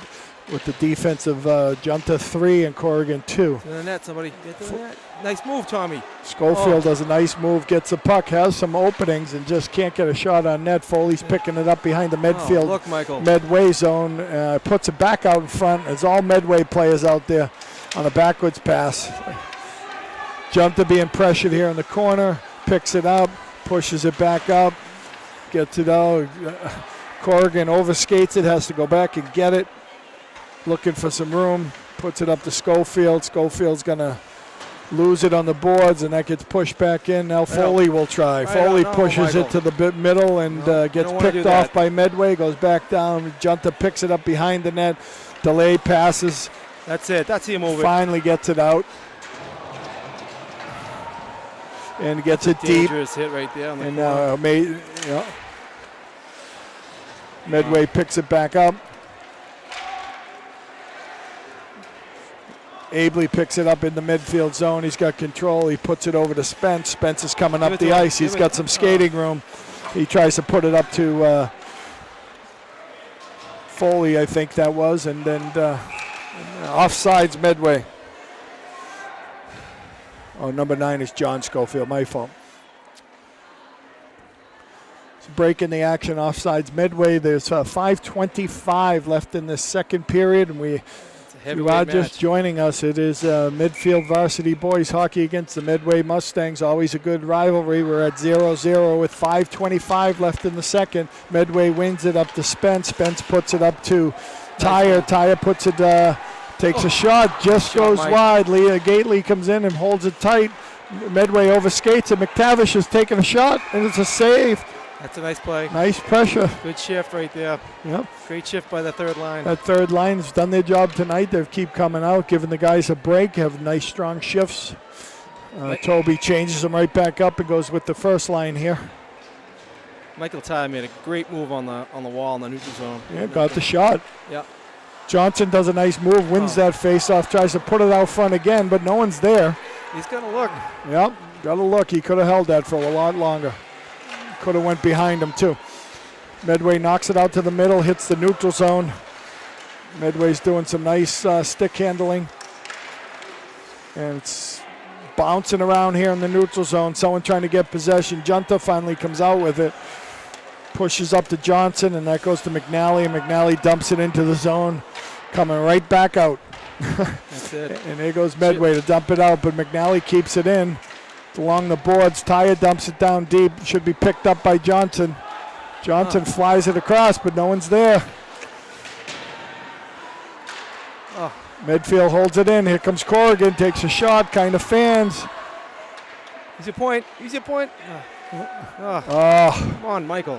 S2: with the defense of Junta 3 and Corrigan 2.
S3: To the net, somebody. Get to the net. Nice move, Tommy.
S2: Schofield does a nice move, gets the puck, has some openings, and just can't get a shot on net. Foley's picking it up behind the Medfield Medway zone, puts it back out in front. There's all Medway players out there on a backwards pass. Junta being pressured here in the corner, picks it up, pushes it back up, gets it out. Corrigan overskates it, has to go back and get it. Looking for some room, puts it up to Schofield. Schofield's going to lose it on the boards, and that gets pushed back in. Now Foley will try. Foley pushes it to the middle and gets picked off by Medway, goes back down. Junta picks it up behind the net. Delay passes.
S3: That's it. That's him over.
S2: Finally gets it out. And gets it deep.
S3: Dangerous hit right there.
S2: And Medway picks it back up. Abley picks it up in the midfield zone. He's got control. He puts it over to Spence. Spence is coming up the ice. He's got some skating room. He tries to put it up to Foley, I think that was, and then Offsides Medway. Oh, number 9 is John Schofield. My fault. It's a break in the action. Offsides Medway. There's 5:25 left in the second period, and if you are just joining us, it is Medfield varsity boys hockey against the Medway Mustangs. Always a good rivalry. We're at 0-0 with 5:25 left in the second. Medway wins it up to Spence. Spence puts it up to Tyre. Tyre puts it, takes a shot, just goes wide. Leah Gately comes in and holds it tight. Medway overskates it. McTavish is taking a shot, and it's a save.
S3: That's a nice play.
S2: Nice pressure.
S3: Good shift right there.
S2: Yep.
S3: Great shift by the third line.
S2: That third line has done their job tonight. They keep coming out, giving the guys a break, have nice strong shifts. Toby changes them right back up and goes with the first line here.
S3: Michael Ty made a great move on the wall in the neutral zone.
S2: Yeah, got the shot.
S3: Yeah.
S2: Johnson does a nice move, wins that face-off, tries to put it out front again, but no one's there.
S3: He's got to look.
S2: Yep, got to look. He could have held that for a lot longer. Could have went behind him too. Medway knocks it out to the middle, hits the neutral zone. Medway's doing some nice stick handling. And it's bouncing around here in the neutral zone. Someone trying to get possession. Junta finally comes out with it. Pushes up to Johnson, and that goes to McNally. And McNally dumps it into the zone. Coming right back out.
S3: That's it.
S2: And there goes Medway to dump it out, but McNally keeps it in. Along the boards, Tyre dumps it down deep. Should be picked up by Johnson. Johnson flies it across, but no one's there. Medfield holds it in. Here comes Corrigan, takes a shot, kind of fans.
S3: Use your point. Use your point.
S2: Come
S3: on, Michael.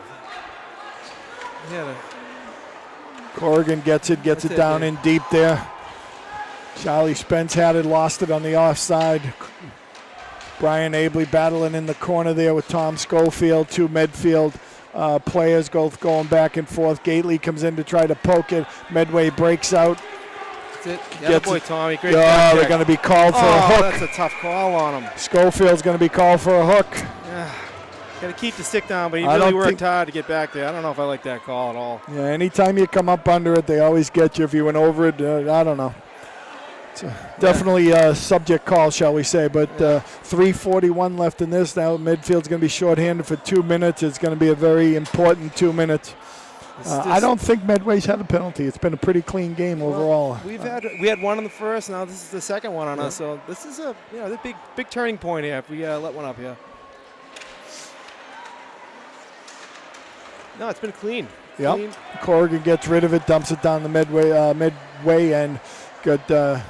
S2: Corrigan gets it down in deep there. Charlie Spence had it, lost it on the offside. Brian Abley battling in the corner there with Tom Schofield. Two Medfield players going back and forth. Gately comes in to try to poke it. Medway breaks out.
S3: That's it. Boy, Tommy. Great
S2: they're going to be called for a hook.
S3: That's a tough call on him.
S2: Schofield's going to be called for a hook.
S3: Yeah. Got to keep the stick down, but he really worked hard to get back there. I don't know if I like that call at all.
S2: Yeah, anytime you come up under it, they always get you. If you went over it, I don't know. Definitely a subject call, shall we say, but 3:41 left in this. Now Medfield's going to be shorthanded for 2 minutes. It's going to be a very important 2 minutes. I don't think Medway's had a penalty. It's been a pretty clean game overall.
S3: We had one in the first. Now this is the second one on us. So this is a big turning point here if we let one up here. No, it's been clean.
S2: Yep. Corrigan gets rid of it, dumps it down the Medway, and got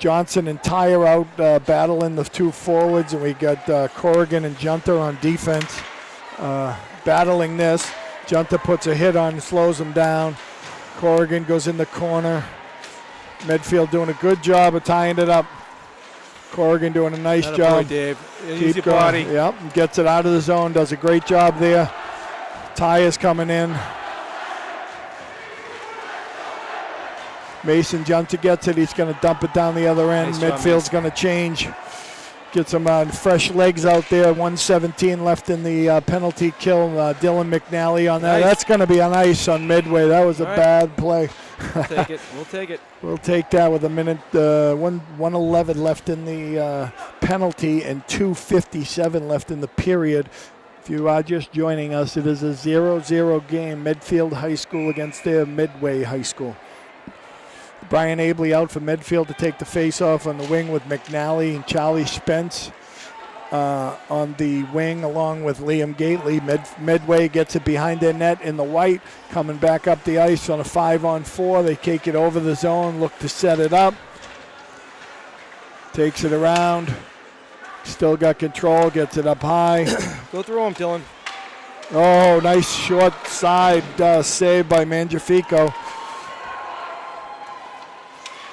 S2: Johnson and Tyre out battling the two forwards, and we got Corrigan and Junta on defense battling this. Junta puts a hit on, slows him down. Corrigan goes in the corner. Medfield doing a good job of tying it up. Corrigan doing a nice job.
S3: Boy, Dave. Use your body.
S2: Yep, gets it out of the zone, does a great job there. Tyre's coming in. Mason Junta gets it. He's going to dump it down the other end.
S3: Nice
S2: Medfield's going to change. Get some fresh legs out there. 1:17 left in the penalty kill. Dylan McNally on that. Nice. That's going to be on ice on Medway. That was a bad play.
S3: We'll take it. We'll take it.
S2: We'll take that with a minute, 1:11 left in the penalty and 2:57 left in the period. If you are just joining us, it is a 0-0 game. Medfield High School against their Medway High School. Brian Abley out for Medfield to take the face-off on the wing with McNally and Charlie Spence on the wing along with Liam Gately. Medway gets it behind their net in the white, coming back up the ice on a 5-on-4. They take it over the zone, look to set it up. Takes it around. Still got control, gets it up high.
S3: Go through him, Dylan.
S2: Oh, nice short side save by Mangiafico.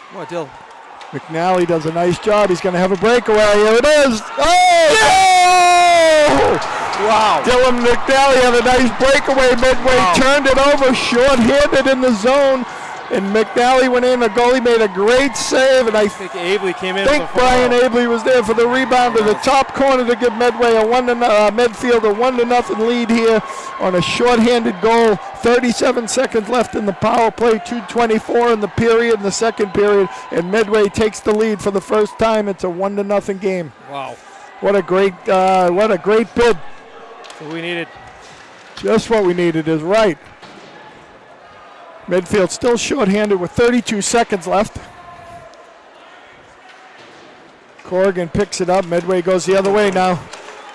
S3: Come on, Dill.
S2: McNally does a nice job. He's going to have a breakaway. Here it is. Oh! Yeah!
S3: Wow.
S2: Dylan McNally had a nice breakaway. Medway turned it over, short-handed in the zone. And McNally went in. The goalie made a great save. And I
S3: think Abley came in.
S2: I think Brian Abley was there for the rebound to the top corner to give Medway Medfield a 1-0 lead here on a short-handed goal. 37 seconds left in the power play, 2:24 in the period, in the second period, and Medway takes the lead for the first time. It's a 1-0 game.
S3: Wow.
S2: What a great bid.
S3: What we needed.
S2: Just what we needed is right. Medfield still shorthanded with 32 seconds left. Corrigan picks it up. Medway goes the other way now.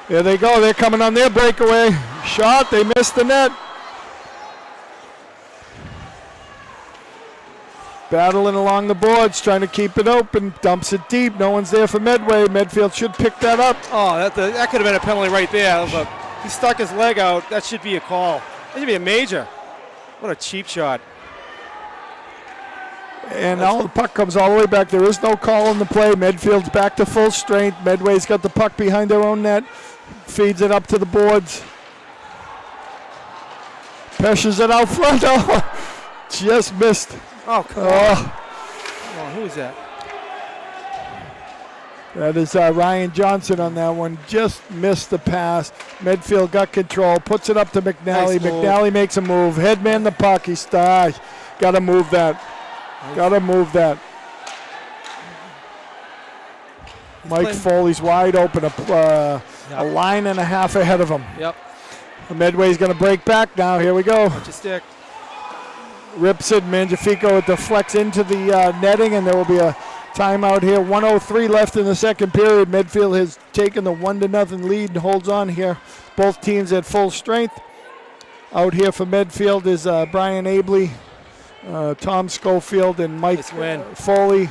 S2: There they go. They're coming on their breakaway. Shot. They missed the net. Battling along the boards, trying to keep it open. Dumps it deep. No one's there for Medway. Medfield should pick that up.
S3: Oh, that could have been a penalty right there. He stuck his leg out. That should be a call. That should be a major. What a cheap shot.
S2: And now the puck comes all the way back. There is no call on the play. Medfield's back to full strength. Medway's got the puck behind their own net. Feeds it up to the boards. Peshes it out front. Oh, just missed.
S3: Oh, come on. Come on. Who is that?
S2: That is Ryan Johnson on that one. Just missed the pass. Medfield got control. Puts it up to McNally.
S3: Nice move.
S2: McNally makes a move. Headman the puck. He's got to move that. Got to move that. Mike Foley's wide open. A line and a half ahead of him.
S3: Yep.
S2: Medway's going to break back now. Here we go.
S3: Watch your stick.
S2: Rips it. Mangiafico deflects into the netting, and there will be a timeout here. 1:03 left in the second period. Medfield has taken the 1-0 lead and holds on here. Both teams at full strength. Out here for Medfield is Brian Abley, Tom Schofield, and Mike Foley,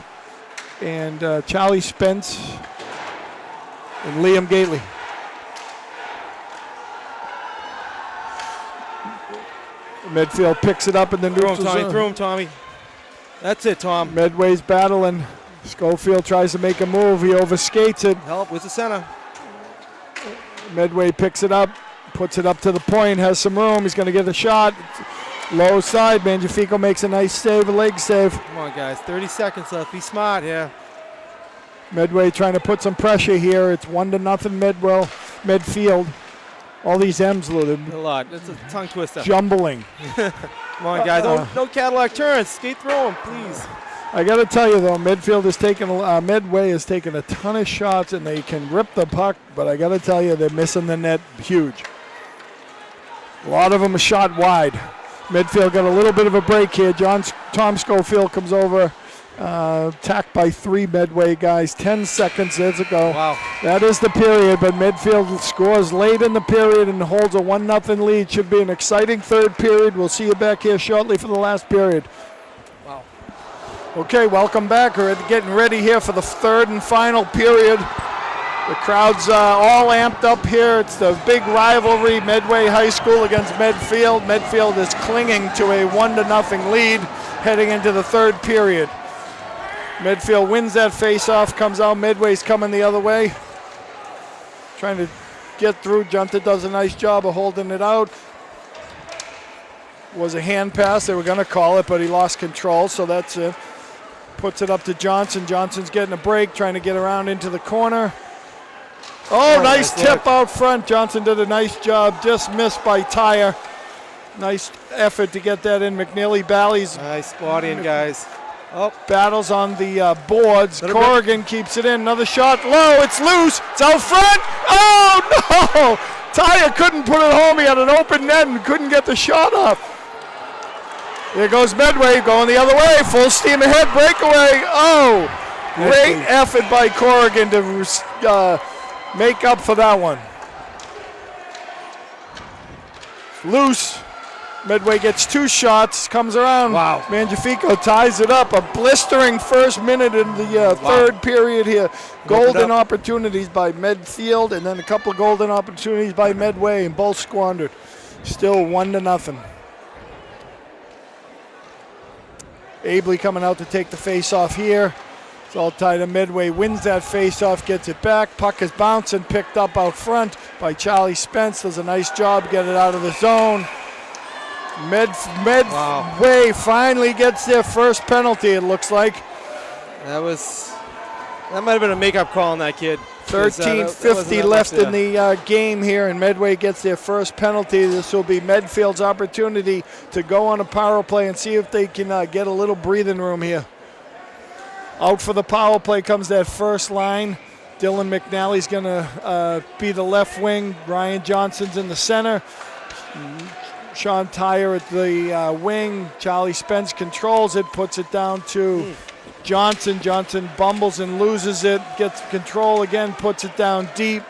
S2: and Charlie Spence, and Liam Gately. Medfield picks it up in the neutral zone.
S3: Through him, Tommy. That's it, Tom.
S2: Medway's battling. Schofield tries to make a move. He overskates it.
S3: Help with the center.
S2: Medway picks it up, puts it up to the point, has some room. He's going to get a shot. Low side. Mangiafico makes a nice save, a leg save.
S3: Come on, guys. 30 seconds left. Be smart here.
S2: Medway trying to put some pressure here. It's 1-0 Medfield. All these M's, Lou.
S3: A lot. That's a tongue twister.
S2: Jumbling.
S3: Come on, guys. No Cadillac turns. Skate through them, please.
S2: I got to tell you, though, Medway has taken a ton of shots, and they can rip the puck, but I got to tell you, they're missing the net huge. A lot of them are shot wide. Medfield got a little bit of a break here. Tom Schofield comes over, attacked by 3 Medway guys. 10 seconds to go.
S3: Wow.
S2: That is the period, but Medfield scores late in the period and holds a 1-0 lead. Should be an exciting third period. We'll see you back here shortly for the last period.
S3: Wow.
S2: Okay, welcome back. We're getting ready here for the third and final period. The crowd's all amped up here. It's the big rivalry, Medway High School against Medfield. Medfield is clinging to a 1-0 lead heading into the third period. Medfield wins that face-off, comes out. Medway's coming the other way. Trying to get through. Junta does a nice job of holding it out. Was a hand pass. They were going to call it, but he lost control, so that's it. Puts it up to Johnson. Johnson's getting a break, trying to get around into the corner. Oh, nice tip out front. Johnson did a nice job. Just missed by Tyre. Nice effort to get that in. McNeely Bally's.
S3: Nice spotting, guys. Oh,
S2: battles on the boards. Corrigan keeps it in. Another shot low. It's loose. It's out front. Oh, no. Tyre couldn't put it home. He had an open net and couldn't get the shot up. There goes Medway going the other way. Full steam ahead. Breakaway. Oh, great effort by Corrigan to make up for that one. Loose. Medway gets 2 shots, comes around.
S3: Wow.
S2: Mangiafico ties it up. A blistering first minute in the third period here. Golden opportunities by Medfield, and then a couple of golden opportunities by Medway, and both squandered. Still 1-0. Abley coming out to take the face-off here. It's all tied up. Medway wins that face-off, gets it back. Puck is bouncing, picked up out front by Charlie Spence. Does a nice job to get it out of the zone. Medway finally gets their first penalty, it looks like.
S3: That might have been a makeup call on that kid.
S2: 13:50 left in the game here, and Medway gets their first penalty. This will be Medfield's opportunity to go on a power play and see if they can get a little breathing room here. Out for the power play comes that first line. Dylan McNally's going to be the left wing. Ryan Johnson's in the center. Sean Tyre at the wing. Charlie Spence controls it, puts it down to Johnson. Johnson bumbles and loses it, gets control again, puts it down deep.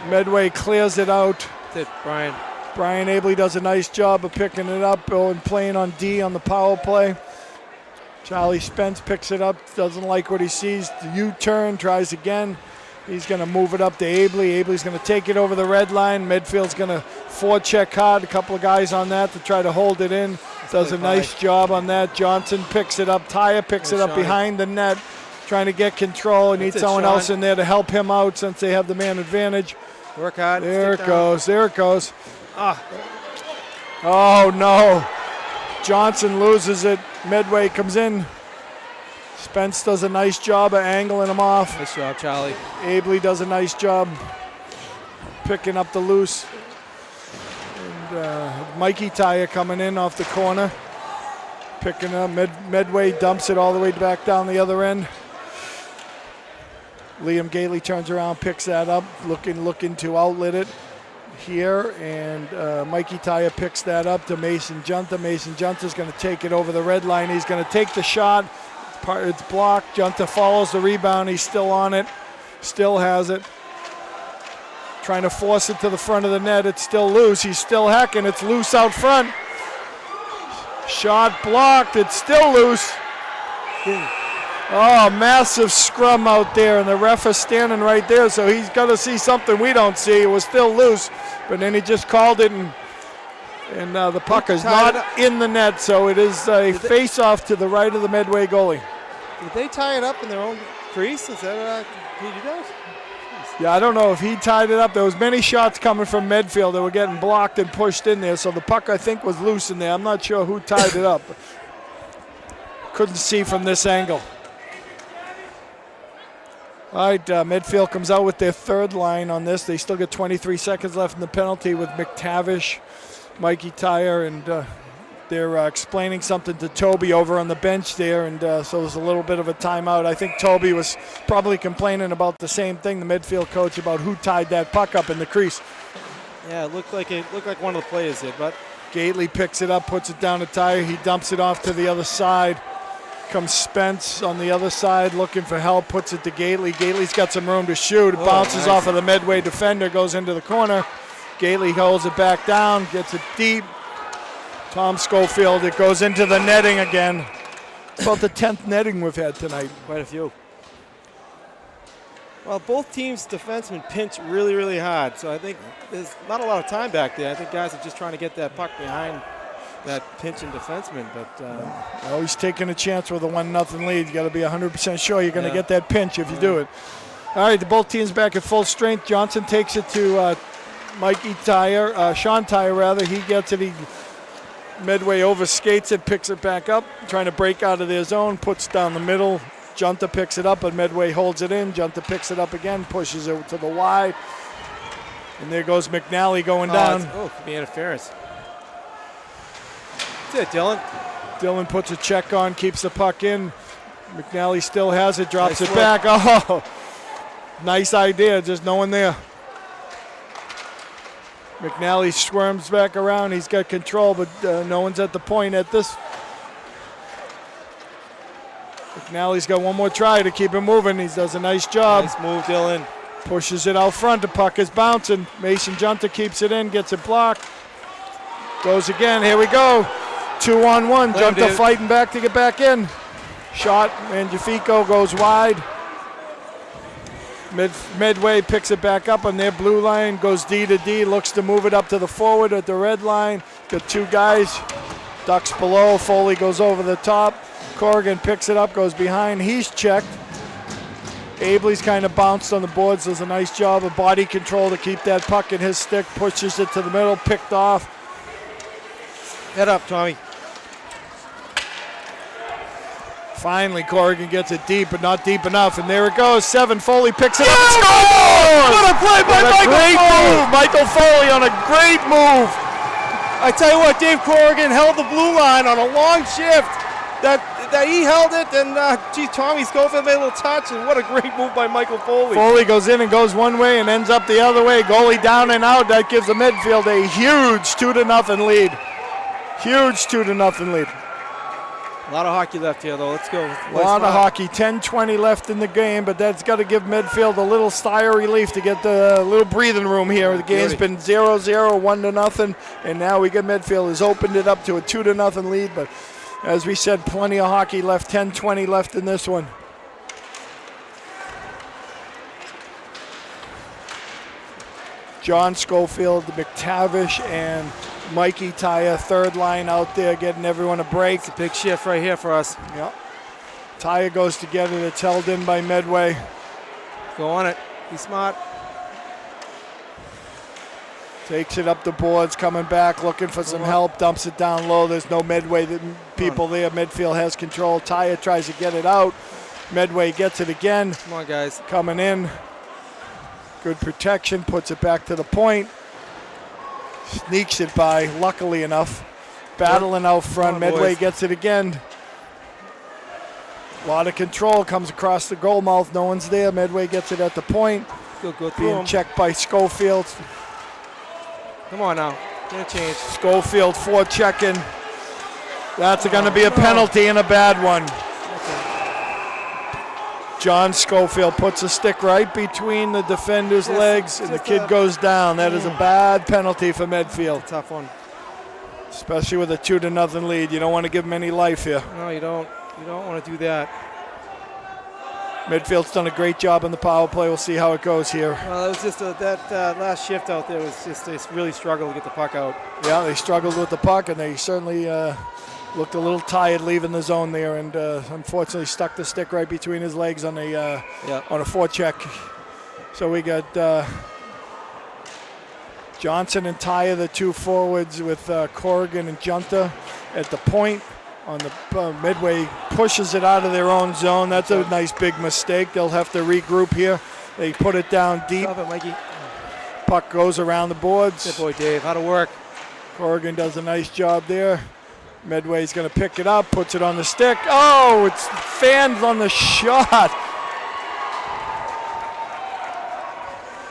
S2: Medway clears it out.
S3: That's it, Brian.
S2: Brian Abley does a nice job of picking it up and playing on D on the power play. Charlie Spence picks it up, doesn't like what he sees. The U-turn, tries again. He's going to move it up to Abley. Abley's going to take it over the red line. Medfield's going to forecheck hard. A couple of guys on that to try to hold it in. Does a nice job on that. Johnson picks it up. Tyre picks it up behind the net, trying to get control. He needs someone else in there to help him out since they have the man advantage.
S3: Work hard.
S2: There it goes. There it goes. Oh, no. Johnson loses it. Medway comes in. Spence does a nice job of angling him off.
S3: Nice job, Charlie.
S2: Abley does a nice job picking up the loose. And Mikey Tyre coming in off the corner. Picking up. Medway dumps it all the way back down the other end. Liam Gately turns around, picks that up, looking to outlet it here. And Mikey Tyre picks that up to Mason Junta. Mason Junta's going to take it over the red line. He's going to take the shot. It's blocked. Junta follows the rebound. He's still on it. Still has it. Trying to force it to the front of the net. It's still loose. He's still hacking. It's loose out front. Shot blocked. It's still loose. Oh, massive scrum out there, and the ref is standing right there, so he's got to see something we don't see. It was still loose, but then he just called it, and the puck is not in the net, so it is a face-off to the right of the Medway goalie.
S3: Did they tie it up in their own crease? Is that who did that?
S2: Yeah, I don't know if he tied it up. There was many shots coming from Medfield that were getting blocked and pushed in there, so the puck, I think, was loose in there. I'm not sure who tied it up. Couldn't see from this angle. All right, Medfield comes out with their third line on this. They still got 23 seconds left in the penalty with McTavish, Mikey Tyre, and they're explaining something to Toby over on the bench there, and so there's a little bit of a timeout. I think Toby was probably complaining about the same thing, the midfield coach, about who tied that puck up in the crease.
S3: Yeah, it looked like one of the players did, but
S2: Gately picks it up, puts it down to Tyre. He dumps it off to the other side. Comes Spence on the other side looking for help, puts it to Gately. Gately's got some room to shoot. It bounces off of the Medway defender, goes into the corner. Gately holds it back down, gets it deep. Tom Schofield, it goes into the netting again. It's about the 10th netting we've had tonight.
S3: Quite a few. Well, both teams' defensemen pinch really, really hard, so I think there's not a lot of time back there. I think guys are just trying to get that puck behind that pinching defenseman, but
S2: always taking a chance with a 1-0 lead. You got to be 100% sure you're going to get that pinch if you do it. All right, the both teams back at full strength. Johnson takes it to Mikey Tyre, Sean Tyre rather. He gets it. Medway overskates it, picks it back up, trying to break out of their zone, puts down the middle. Junta picks it up, but Medway holds it in. Junta picks it up again, pushes it to the wide, and there goes McNally going down.
S3: Could be interference. That's it, Dylan.
S2: Dylan puts a check on, keeps the puck in. McNally still has it, drops it back. Oh, nice idea, just no one there. McNally squirms back around. He's got control, but no one's at the point at this. McNally's got one more try to keep him moving. He does a nice job.
S3: Nice move, Dylan.
S2: Pushes it out front. The puck is bouncing. Mason Junta keeps it in, gets it blocked. Goes again. Here we go. 2-on-1. Junta fighting back to get back in. Shot. Mangiafico goes wide. Medway picks it back up on their blue line. Goes D to D. Looks to move it up to the forward at the red line. Got two guys. Ducks below. Foley goes over the top. Corrigan picks it up. Goes behind. He's checked. Abley's kind of bounced on the boards. Does a nice job of body control to keep that puck in his stick. Pushes it to the middle. Picked off. Head up, Tommy. Finally, Corrigan gets it deep, but not deep enough. And there it goes. 7. Foley picks it up. Scores!
S3: What a play by Michael Foley!
S2: Michael Foley on a great move.
S3: I tell you what, Dave Corrigan held the blue line on a long shift. That he held it, and Tommy Schofield made a little touch, and what a great move by Michael Foley.
S2: Foley goes in and goes one way and ends up the other way. Goalie down and out. That gives the Medfield a huge 2-0 lead. Huge 2-0 lead.
S3: A lot of hockey left here, though. Let's go.
S2: A lot of hockey. 10:20 left in the game, but that's got to give Medfield a little sigh of relief to get the little breathing room here. The game's been 0-0, 1-0, and now we get Medfield has opened it up to a 2-0 lead, but as we said, plenty of hockey left. 10:20 left in this one. John Schofield, McTavish, and Mikey Taya, third line out there, getting everyone a break.
S3: It's a big shift right here for us.
S2: Yep. Taya goes to get it. It's held in by Medway.
S3: Go on it. Be smart.
S2: Takes it up the boards, coming back, looking for some help, dumps it down low. There's no Medway people there. Medfield has control. Taya tries to get it out. Medway gets it again.
S3: Come on, guys.
S2: Coming in. Good protection, puts it back to the point. Sneaks it by, luckily enough. Battling out front. Medway gets it again. A lot of control, comes across the goal mouth. No one's there. Medway gets it at the point.
S3: Go through
S2: being
S3: him.
S2: Checked by Schofield.
S3: Come on now. Get a change.
S2: Schofield forechecking. That's going to be a penalty and a bad one. John Schofield puts a stick right between the defender's legs, and the kid goes down. That is a bad penalty for Medfield.
S3: Tough one.
S2: Especially with a 2-0 lead. You don't want to give them any life here.
S3: No, you don't. You don't want to do that.
S2: Medfield's done a great job on the power play. We'll see how it goes here.
S3: Well, it was just that last shift out there was just they really struggled to get the puck out.
S2: Yeah, they struggled with the puck, and they certainly looked a little tired leaving the zone there, and unfortunately stuck the stick right between his legs on a forecheck. So we got Johnson and Taya, the two forwards, with Corrigan and Junta at the point. On the Medway pushes it out of their own zone. That's a nice big mistake. They'll have to regroup here. They put it down deep.
S3: Stop it, Mikey.
S2: Puck goes around the boards.
S3: Good boy, Dave. How to work.
S2: Corrigan does a nice job there. Medway's going to pick it up, puts it on the stick. Oh, it's fans on the shot.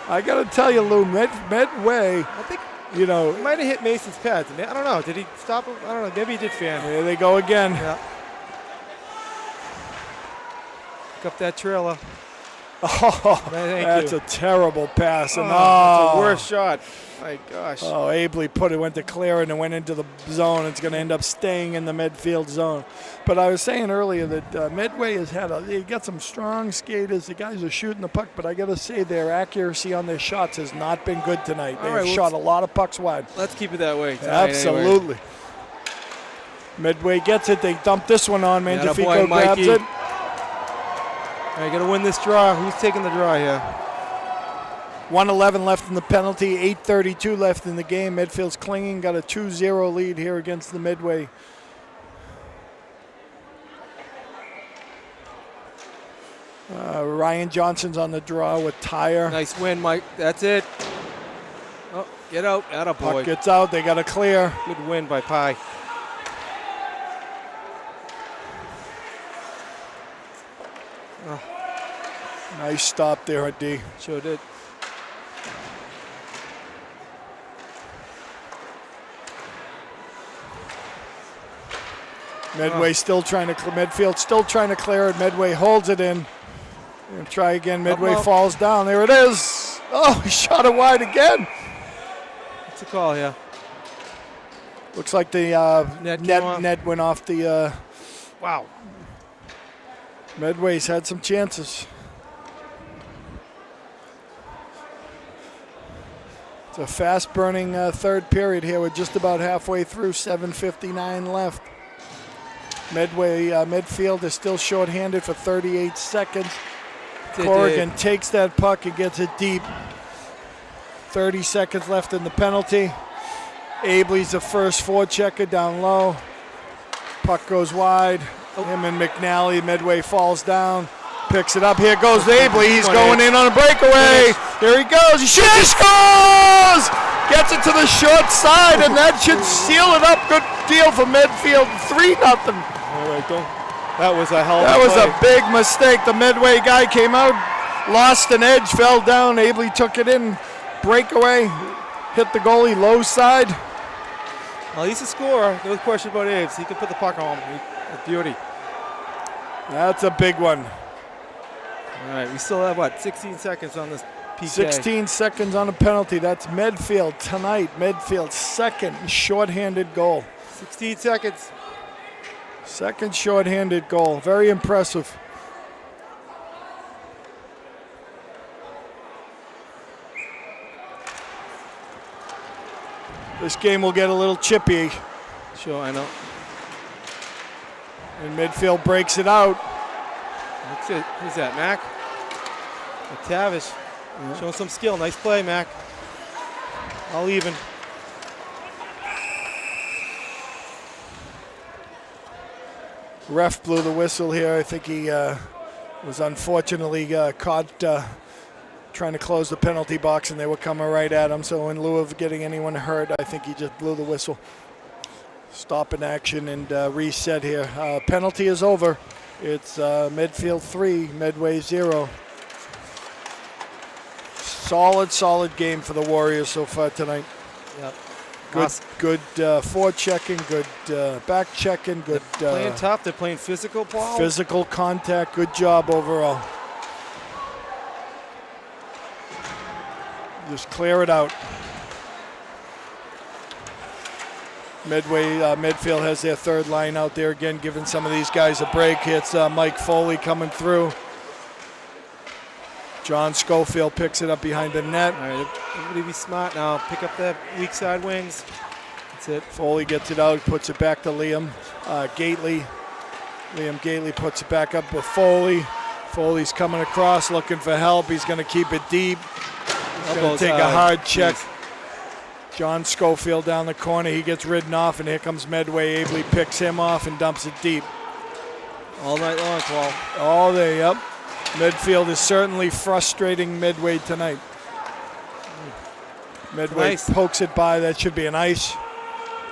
S2: I got to tell you, Lou, Medway,
S3: I think
S2: you know,
S3: it might have hit Mason's pads. I don't know. Did he stop him? I don't know. Maybe he did fan.
S2: There they go again.
S3: Yeah. Pick up that trailer.
S2: Oh, that's
S3: you.
S2: a terrible pass. And
S3: that's a worse shot. My gosh.
S2: Oh, Abley went to clear it and went into the zone. It's going to end up staying in the Medfield zone. But I was saying earlier that Medway has they got some strong skaters. The guys are shooting the puck, but I got to say their accuracy on their shots has not been good tonight. They've shot a lot of pucks wide.
S3: Let's keep it that way.
S2: Absolutely.
S3: Anyway.
S2: Medway gets it. They dump this one on. Mangiafico grabs it.
S3: All right, got to win this draw. Who's taking the draw here?
S2: 1:11 left in the penalty, 8:32 left in the game. Medfield's clinging, got a 2-0 lead here against the Medway. Ryan Johnson's on the draw with Tyer.
S3: Nice win, Mike. That's it. Oh, get out. Atta boy.
S2: Puck gets out. They got to clear.
S3: Good win by Pye. Oh.
S2: Nice stop there, D.
S3: Sure did.
S2: Medfield still trying to clear it. Medway holds it in. And try again. Medway falls down. There it is. Oh, he shot it wide again.
S3: What's the call here?
S2: Looks like the net went off the.
S3: Wow.
S2: Medway's had some chances. It's a fast-burning third period here. We're just about halfway through. 7:59 left. Medfield is still shorthanded for 38 seconds. Corrigan takes that puck and gets it deep. 30 seconds left in the penalty. Abley's the first forechecker down low. Puck goes wide. Him and McNally. Medway falls down, picks it up. Here goes Abley. He's going in on a breakaway. Here he goes. He shoots. He scores! Gets it to the short side, and that should seal it up. Good deal for Medfield. 3-0.
S3: All right, that was a hell of a
S2: That was
S3: play.
S2: a big mistake. The Medway guy came out, lost an edge, fell down. Abley took it in. Breakaway. Hit the goalie low side.
S3: Well, he's a scorer. No question about Aves. He can put the puck home. With beauty.
S2: That's a big one.
S3: All right, we still have, 16 seconds on this PK.
S2: 16 seconds on a penalty. That's Medfield tonight. Medfield's second shorthanded goal.
S3: 16 seconds.
S2: Second shorthanded goal. Very impressive. This game will get a little chippy.
S3: Sure, I know.
S2: And Medfield breaks it out.
S3: That's it. Who's that, Mac? McTavish.
S2: Yeah.
S3: Showing some skill. Nice play, Mac. All even.
S2: Ref blew the whistle here. I think he was unfortunately caught trying to close the penalty box, and they were coming right at him. So in lieu of getting anyone hurt, I think he just blew the whistle. Stop in action and reset here. Penalty is over. It's Medfield 3, Medway 0. Solid game for the Warriors so far tonight.
S3: Yep.
S2: Good forechecking, good back checking, good.
S3: They're playing tough. They're playing physical, Paul.
S2: Physical contact. Good job overall. Just clear it out. Medfield has their third line out there again, giving some of these guys a break. It's Mike Foley coming through. John Schofield picks it up behind the net.
S3: All right, everybody be smart now. Pick up that weak side wings. That's it.
S2: Foley gets it out, puts it back to Liam Gately. Liam Gately puts it back up with Foley. Foley's coming across, looking for help. He's going to keep it deep. He's going to take a hard check.
S3: Please.
S2: John Schofield down the corner. He gets ridden off, and here comes Medway. Abley picks him off and dumps it deep.
S3: All night long, Paul.
S2: All day, yep. Medfield is certainly frustrating Medway tonight. Medway
S3: Nice.
S2: pokes it by. That should be an ice.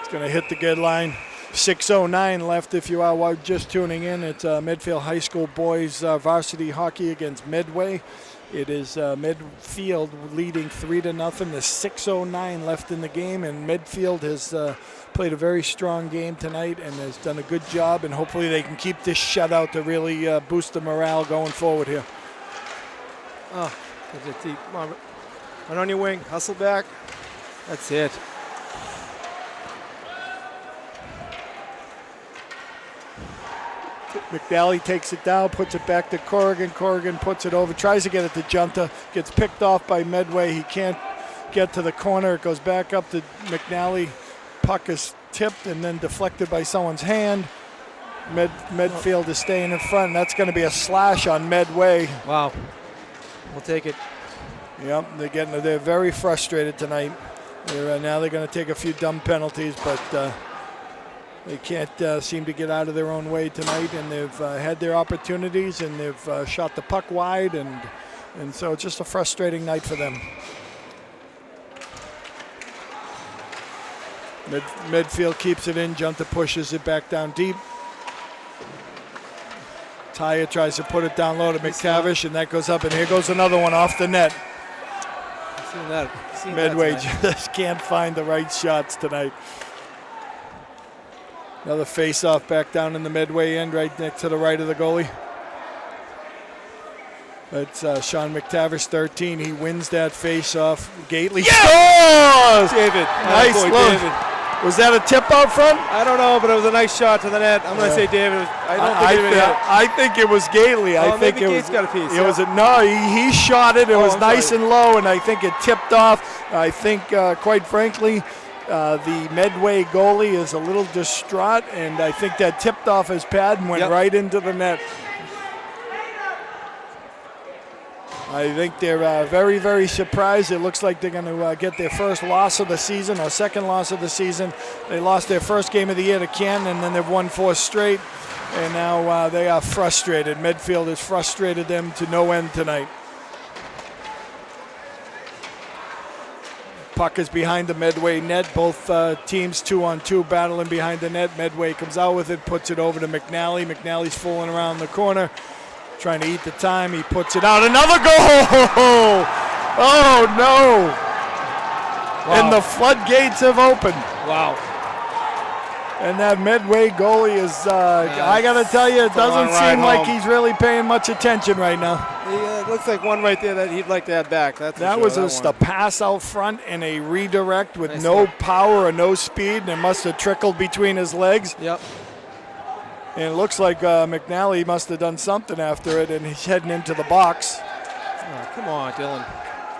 S2: It's going to hit the good line. 6:09 left if you are just tuning in. It's Medfield High School boys varsity hockey against Medway. It is Medfield leading 3-0. There's 6:09 left in the game, and Medfield has played a very strong game tonight and has done a good job, and hopefully they can keep this shutout to really boost the morale going forward here.
S3: Oh, that's it, deep. Come on. Run on your wing. Hustle back. That's it.
S2: McNally takes it down, puts it back to Corrigan. Corrigan puts it over, tries to get it to Junta, gets picked off by Medway. He can't get to the corner. It goes back up to McNally. Puck is tipped and then deflected by someone's hand. Medfield is staying in front, and that's going to be a slash on Medway.
S3: Wow. We'll take it.
S2: Yep, they're very frustrated tonight. Now they're going to take a few dumb penalties, but they can't seem to get out of their own way tonight, and they've had their opportunities, and they've shot the puck wide, and so it's just a frustrating night for them. Medfield keeps it in. Junta pushes it back down deep. Taya tries to put it down low to McTavish, and that goes up, and here goes another one off the net.
S3: Seen that.
S2: Medway just can't find the right shots tonight. Another face-off back down in the Medway end, right next to the right of the goalie. That's Sean McTavish, 13. He wins that face-off. Gately scores!
S3: David.
S2: Nice
S3: boy,
S2: look.
S3: David.
S2: Was that a tip out front?
S3: I don't know, but it was a nice shot to the net. I'm going to say David. I don't think David hit it.
S2: I think it was Gately. I think
S3: maybe
S2: it
S3: Gates
S2: was.
S3: got a piece.
S2: It was he shot it. It was
S3: I'm
S2: nice
S3: sorry.
S2: and low, and I think it tipped off. I think, quite frankly, the Medway goalie is a little distraught, and I think that tipped off his pad and went right into the net. I think they're very, very surprised. It looks like they're going to get their first loss of the season or second loss of the season. They lost their first game of the year to Canton, and then they've won 4 straight. And now they are frustrated. Medfield has frustrated them to no end tonight. Puck is behind the Medway net. Both teams 2-on-2 battling behind the net. Medway comes out with it, puts it over to McNally. McNally's fooling around the corner, trying to eat the time. He puts it out. Another goal! Oh, no.
S3: Wow.
S2: And the floodgates have opened.
S3: Wow.
S2: And that Medway goalie is, I got to tell you, it doesn't seem like he's really paying much attention right now.
S3: Yeah, it looks like one right there that he'd like to have back.
S2: That was just a pass out front and a redirect with no power or no speed, and it must have trickled between his legs.
S3: Yep.
S2: And it looks like McNally must have done something after it, and he's heading into the box.
S3: Oh, come on, Dylan.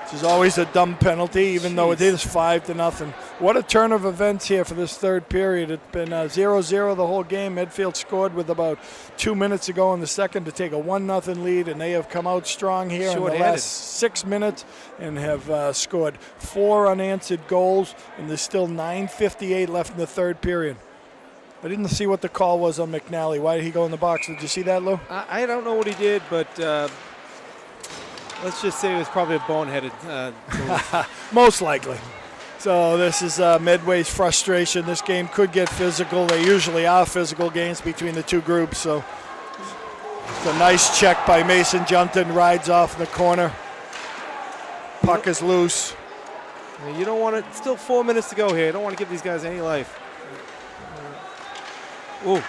S2: Which is always a dumb penalty, even though it is 5-0. What a turn of events here for this third period. It's been 0-0 the whole game. Medfield scored with about 2 minutes ago in the second to take a 1-0 lead, and they have come out strong here in the last 6 minutes and have scored 4 unanswered goals, and there's still 9:58 left in the third period. I didn't see what the call was on McNally. Why did he go in the box? Did you see that, Lou?
S3: I don't know what he did, but let's just say it was probably a boneheaded.
S2: Most likely. So this is Medway's frustration. This game could get physical. They usually are physical games between the two groups. So it's a nice check by Mason Junton. Rides off in the corner. Puck is loose.
S3: You don't want to. Still 4 minutes to go here. You don't want to give these guys any life. Ooh.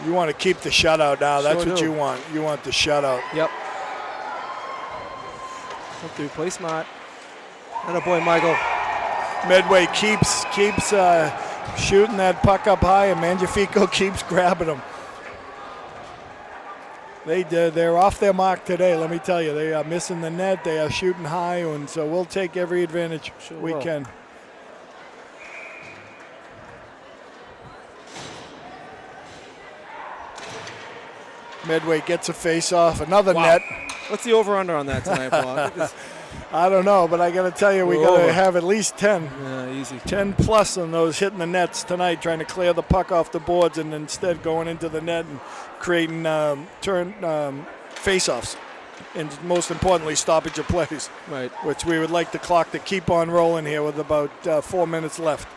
S2: You want to keep the shutout now. That's what you want. You want the shutout.
S3: Yep. Come through. Play smart. And a boy, Michael.
S2: Medway keeps shooting that puck up high, and Mangiafico keeps grabbing them. They're off their mark today, let me tell you. They are missing the net. They are shooting high, and so we'll take every advantage we can. Medway gets a face-off, another net.
S3: What's the over-under on that tonight, Paul?
S2: I don't know, but I got to tell you, we got to have at least 10.
S3: Yeah, easy.
S2: 10 plus on those hitting the nets tonight, trying to clear the puck off the boards and instead going into the net and creating face-offs. And most importantly, stoppage of plays.
S3: Right.
S2: Which we would like the clock to keep on rolling here with about 4 minutes left.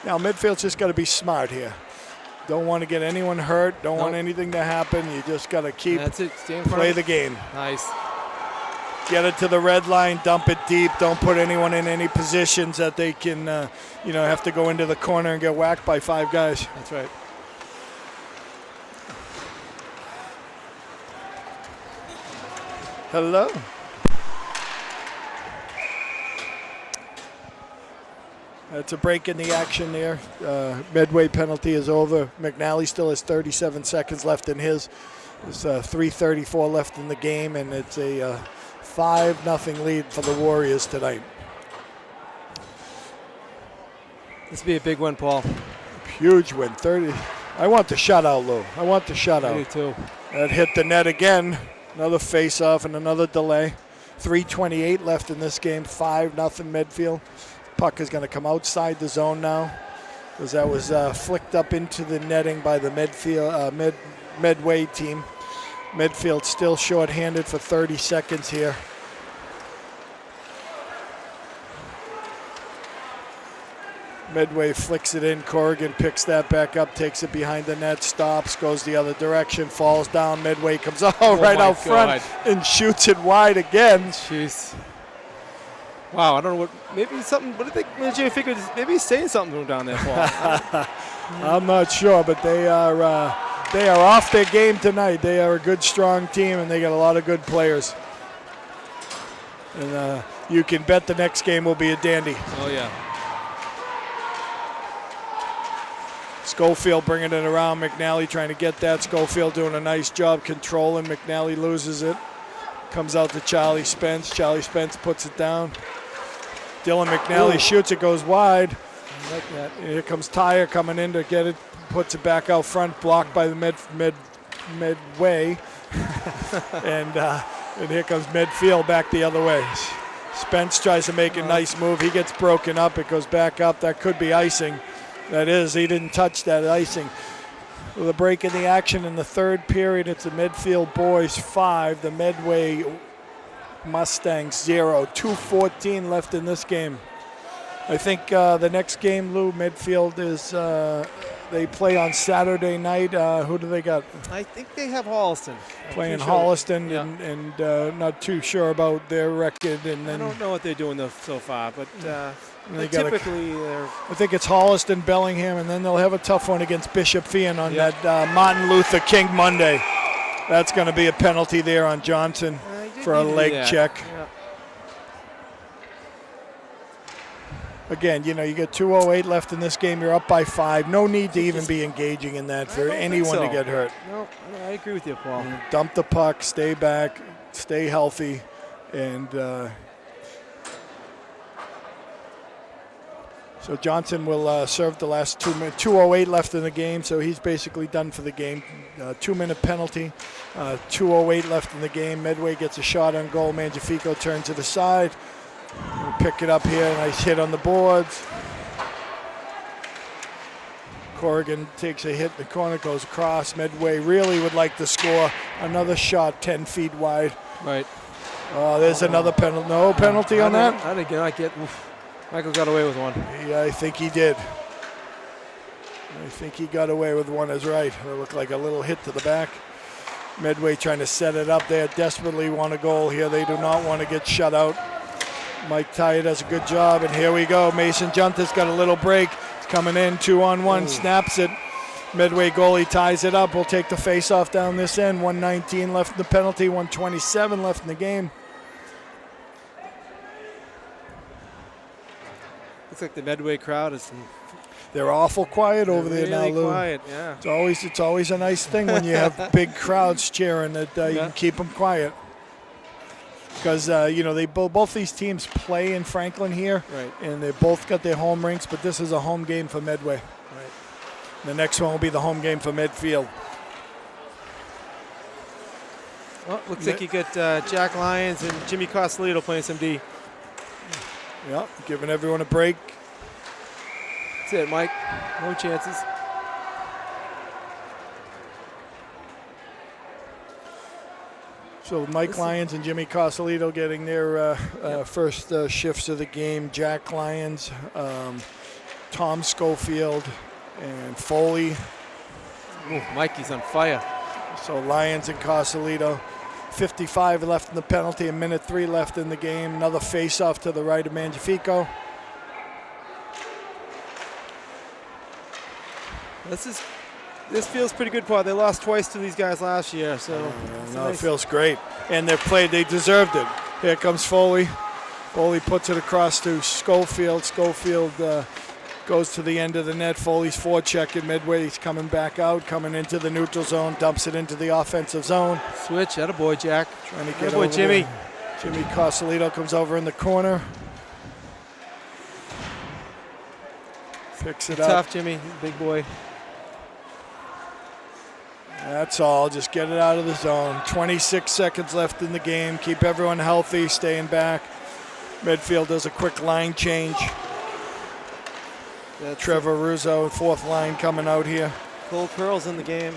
S2: Now, Medfield's just got to be smart here. Don't want to get anyone hurt. Don't want anything to happen. You just got to keep play the game.
S3: Nice.
S2: Get it to the red line. Dump it deep. Don't put anyone in any positions that they can, have to go into the corner and get whacked by 5 guys.
S3: That's right.
S2: Hello. That's a break in the action there. Medway penalty is over. McNally still has 37 seconds left in his. There's 3:34 left in the game, and it's a 5-0 lead for the Warriors tonight.
S3: This will be a big win, Paul.
S2: Huge win. 30. I want the shutout, Lou. I want the shutout.
S3: I do too.
S2: That hit the net again. Another face-off and another delay. 3:28 left in this game. 5-0 Medfield. Puck is going to come outside the zone now, because that was flicked up into the netting by the Medway team. Medfield still short-handed for 30 seconds here. Medway flicks it in. Corrigan picks that back up, takes it behind the net, stops, goes the other direction, falls down. Medway comes right out front and shoots it wide again.
S3: Jeez. Wow, I don't know what. Maybe something. What do you think? Jay figured maybe he's saying something to him down there, Paul.
S2: I'm not sure, but they are off their game tonight. They are a good, strong team, and they got a lot of good players. And you can bet the next game will be a dandy.
S3: Oh yeah.
S2: Schofield bringing it around. McNally trying to get that. Schofield doing a nice job controlling. McNally loses it. Comes out to Charlie Spence. Charlie Spence puts it down. Dylan McNally shoots it, goes wide.
S3: I like that.
S2: Here comes Tyre coming in to get it. Puts it back out front, blocked by the Medway. And And here comes Medfield back the other way. Spence tries to make a nice move. He gets broken up. It goes back up. That could be icing. That is. He didn't touch that icing. With a break in the action in the third period, it's the Medfield boys 5, the Medway Mustangs 0. 2:14 left in this game. I think the next game, Lou, Medfield is they play on Saturday night. Who do they got?
S3: I think they have Holliston.
S2: Playing Holliston, and not too sure about their record. And then
S3: I don't know what they're doing so far, but
S2: they
S3: typically
S2: I think it's Holliston, Bellingham, and then they'll have a tough one against Bishop Fian on that Martin Luther King Monday. That's going to be a penalty there on Johnson for a leg check.
S3: Yeah.
S2: Again, you get 2:08 left in this game. You're up by 5. No need to even be engaging in that for anyone to get hurt.
S3: No, I agree with you, Paul.
S2: Dump the puck, stay back, stay healthy, and so Johnson will serve the last 2 minutes. 2:08 left in the game, so he's basically done for the game. 2-minute penalty. 2:08 left in the game. Medway gets a shot on goal. Mangiafico turns to the side. We'll pick it up here. Nice hit on the boards. Corrigan takes a hit in the corner, goes across. Medway really would like to score. Another shot 10 feet wide.
S3: Right.
S2: Oh, there's another penalty. No penalty on that?
S3: I did not get. Michael got away with one.
S2: Yeah, I think he did. I think he got away with one is right. It looked like a little hit to the back. Medway trying to set it up there. Desperately want a goal here. They do not want to get shut out. Mike Tye does a good job, and here we go. Mason Junta's got a little break. He's coming in 2-on-1, snaps it. Medway goalie ties it up. We'll take the face-off down this end. 1:19 left in the penalty, 1:27 left in the game.
S3: Looks like the Medway crowd is.
S2: They're awful quiet over there now, Lou.
S3: Quiet, yeah.
S2: It's always a nice thing when you have big crowds cheering that you can keep them quiet. Because they both these teams play in Franklin here,
S3: right?
S2: And they both got their home rinks. But this is a home game for Medway.
S3: Right.
S2: The next one will be the home game for Medfield.
S3: Well, looks like you got Jack Lyons and Jimmy Costellito playing some D.
S2: Yeah, giving everyone a break.
S3: That's it, Mike. No chances.
S2: So Mike Lyons and Jimmy Costellito getting their first shifts of the game. Jack Lyons, Tom Schofield, and Foley.
S3: Ooh, Mikey's on fire.
S2: So Lyons and Costellito. 55 left in the penalty, 1:03 left in the game. Another face-off to the right of Mangiafico.
S3: This feels pretty good, Paul. They lost twice to these guys last year, so
S2: it feels great. And they deserved it. Here comes Foley. Foley puts it across to Schofield. Schofield goes to the end of the net. Foley's forecheck at Medway. He's coming back out, coming into the neutral zone, dumps it into the offensive zone.
S3: Switch, attaboy, Jack.
S2: Trying to get
S3: attaboy,
S2: over
S3: Jimmy.
S2: there. Jimmy Costellito comes over in the corner. Picks it up.
S3: Tough, Jimmy, big boy.
S2: That's all. Just get it out of the zone. 26 seconds left in the game. Keep everyone healthy, staying back. Medfield does a quick line change. Trevor Russo, fourth line coming out here.
S3: Cole Curl's in the game.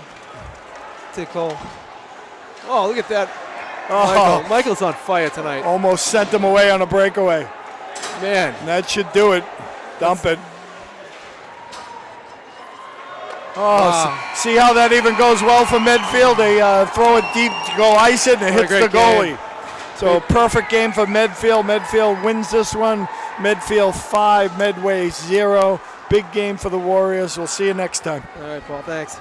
S3: That's it, Cole. Oh, look at that.
S2: Oh,
S3: Michael's on fire tonight.
S2: Almost sent him away on a breakaway.
S3: Man.
S2: And that should do it. Dump it. Oh, see how that even goes well for Medfield? They throw it deep to go ice it, and it hits the goalie. Game. So perfect game for Medfield. Medfield wins this one. Medfield 5, Medway 0. Big game for the Warriors. We'll see you next time.
S3: All right, Paul. Thanks.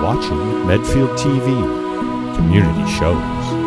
S1: watching Medfield TV, community shows.